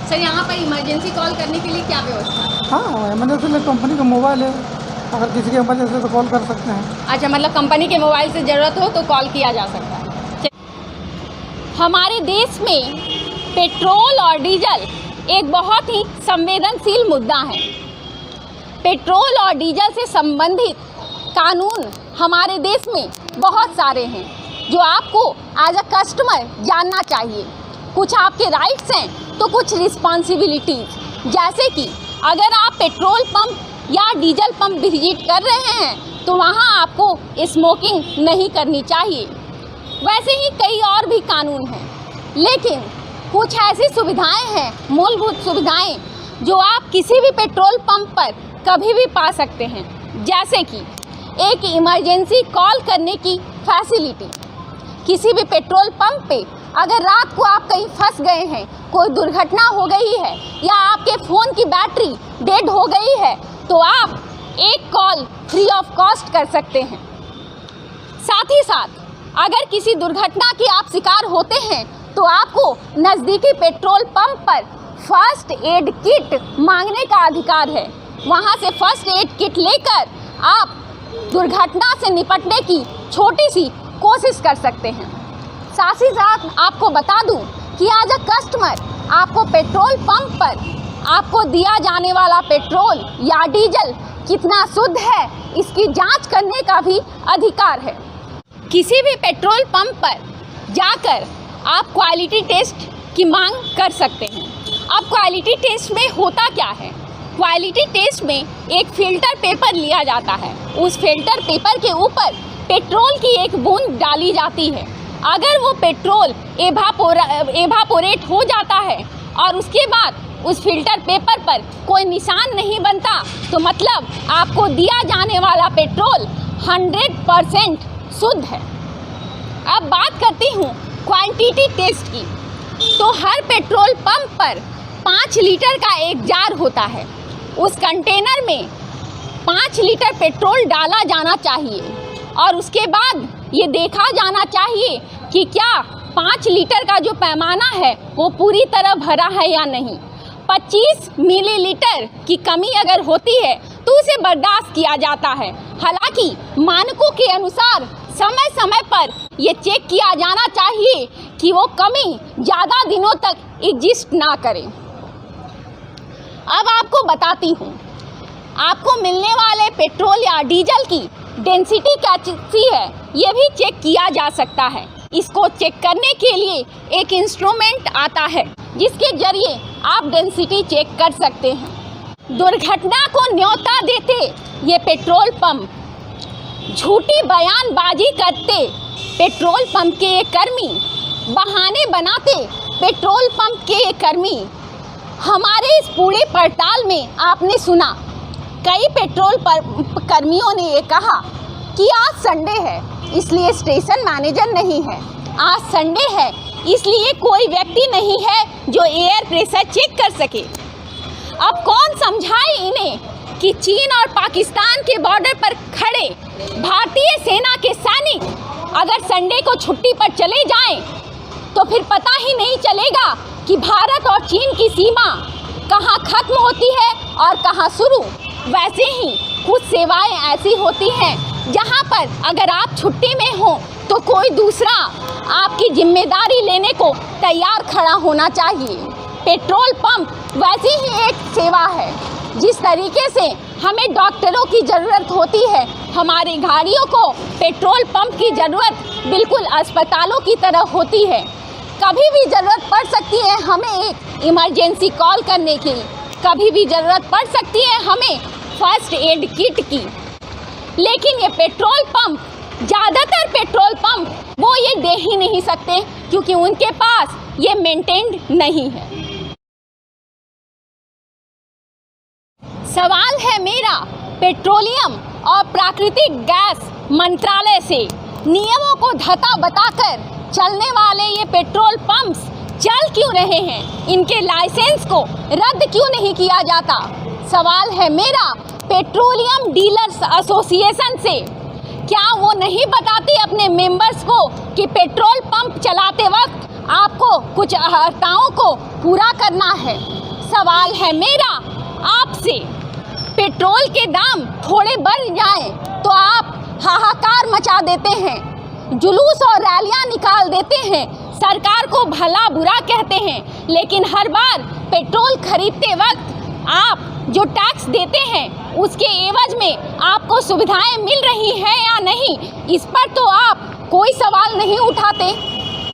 सर, यहाँ पर इमरजेंसी कॉल करने के लिए क्या व्यवस्था है? हाँ, इमरजेंसी में कंपनी का मोबाइल है, अगर किसी की इमरजेंसी तो कॉल कर सकते हैं। अच्छा, मतलब कंपनी के मोबाइल से ज़रूरत हो तो कॉल किया जा सकता है। हमारे देश में पेट्रोल और डीजल एक बहुत ही संवेदनशील मुद्दा है। पेट्रोल और डीजल से संबंधित कानून हमारे देश में बहुत सारे हैं जो आपको एज अ कस्टमर जानना चाहिए। कुछ आपके राइट्स हैं तो कुछ रिस्पॉन्सिबिलिटीज़, जैसे कि अगर आप पेट्रोल पंप या डीजल पंप विजिट कर रहे हैं तो वहाँ आपको स्मोकिंग नहीं करनी चाहिए। वैसे ही कई और भी कानून हैं, लेकिन कुछ ऐसी सुविधाएं हैं, मूलभूत सुविधाएं, जो आप किसी भी पेट्रोल पंप पर कभी भी पा सकते हैं। जैसे कि एक इमरजेंसी कॉल करने की फैसिलिटी। किसी भी पेट्रोल पंप पे अगर रात को आप कहीं फंस गए हैं, कोई दुर्घटना हो गई है या आपके फ़ोन की बैटरी डेड हो गई है, तो आप एक कॉल फ्री ऑफ कॉस्ट कर सकते हैं। साथ ही साथ अगर किसी दुर्घटना के आप शिकार होते हैं तो आपको नज़दीकी पेट्रोल पंप पर फर्स्ट एड किट मांगने का अधिकार है। वहाँ से फर्स्ट एड किट लेकर आप दुर्घटना से निपटने की छोटी सी कोशिश कर सकते हैं। साथ ही साथ आपको बता दूं कि एज अ कस्टमर आपको पेट्रोल पंप पर आपको दिया जाने वाला पेट्रोल या डीजल कितना शुद्ध है, इसकी जांच करने का भी अधिकार है। किसी भी पेट्रोल पंप पर जाकर आप क्वालिटी टेस्ट की मांग कर सकते हैं। अब क्वालिटी टेस्ट में होता क्या है? क्वालिटी टेस्ट में एक फिल्टर पेपर लिया जाता है। उस फिल्टर पेपर के ऊपर पेट्रोल की एक बूंद डाली जाती है। अगर वो पेट्रोल एवापोरेट हो जाता है और उसके बाद उस फिल्टर पेपर पर कोई निशान नहीं बनता, तो मतलब आपको दिया जाने वाला पेट्रोल 100% शुद्ध है। अब बात करती हूँ क्वांटिटी टेस्ट की। तो हर पेट्रोल पंप पर 5 लीटर का एक जार होता है। उस कंटेनर में 5 लीटर पेट्रोल डाला जाना चाहिए और उसके बाद ये देखा जाना चाहिए कि क्या 5 लीटर का जो पैमाना है वो पूरी तरह भरा है या नहीं। 25 मिलीलीटर की कमी अगर होती है तो उसे बर्दाश्त किया जाता है। हालांकि मानकों के अनुसार समय समय पर ये चेक किया जाना चाहिए कि वो कमी ज़्यादा दिनों तक एग्जिस्ट ना करे। अब आपको बताती हूँ, आपको मिलने वाले पेट्रोल या डीजल की डेंसिटी कैसी है ये भी चेक किया जा सकता है। इसको चेक करने के लिए एक इंस्ट्रूमेंट आता है जिसके जरिए आप डेंसिटी चेक कर सकते हैं। दुर्घटना को न्योता देते ये पेट्रोल पंप, झूठी बयानबाजी करते पेट्रोल पंप के ये कर्मी, बहाने बनाते पेट्रोल पंप के ये कर्मी। हमारे इस पूरे पड़ताल में आपने सुना कई पेट्रोल पंप कर्मियों ने ये कहा कि आज संडे है इसलिए स्टेशन मैनेजर नहीं है, आज संडे है इसलिए कोई व्यक्ति नहीं है जो एयर प्रेशर चेक कर सके। अब कौन समझाए इन्हें कि चीन और पाकिस्तान के बॉर्डर पर खड़े भारतीय सेना के सैनिक अगर संडे को छुट्टी पर चले जाएं तो फिर पता ही नहीं चलेगा कि भारत और चीन की सीमा कहां खत्म होती है और कहां शुरू। वैसे ही कुछ सेवाएं ऐसी होती हैं जहां पर अगर आप छुट्टी में हो तो कोई दूसरा आपकी जिम्मेदारी लेने को तैयार खड़ा होना चाहिए। पेट्रोल पंप वैसी ही एक सेवा है। जिस तरीके से हमें डॉक्टरों की ज़रूरत होती है, हमारी गाड़ियों को पेट्रोल पंप की ज़रूरत बिल्कुल अस्पतालों की तरह होती है। कभी भी ज़रूरत पड़ सकती है हमें एक इमरजेंसी कॉल करने की, कभी भी ज़रूरत पड़ सकती है हमें फर्स्ट एड किट की। लेकिन ये पेट्रोल पंप, ज़्यादातर पेट्रोल पंप वो ये दे ही नहीं सकते क्योंकि उनके पास ये मेंटेन्ड नहीं है। सवाल है मेरा पेट्रोलियम और प्राकृतिक गैस मंत्रालय से, नियमों को धता बताकर चलने वाले ये पेट्रोल पंप्स चल क्यों रहे हैं? इनके लाइसेंस को रद्द क्यों नहीं किया जाता? सवाल है मेरा पेट्रोलियम डीलर्स एसोसिएशन से, क्या वो नहीं बताते अपने मेंबर्स को कि पेट्रोल पंप चलाते वक्त आपको कुछ अहर्ताओं को पूरा करना है? सवाल है मेरा आपसे, पेट्रोल के दाम थोड़े बढ़ जाएं तो आप हाहाकार मचा देते हैं, जुलूस और रैलियां निकाल देते हैं, सरकार को भला बुरा कहते हैं, लेकिन हर बार पेट्रोल खरीदते वक्त आप जो टैक्स देते हैं उसके एवज में आपको सुविधाएं मिल रही हैं या नहीं, इस पर तो आप कोई सवाल नहीं उठाते।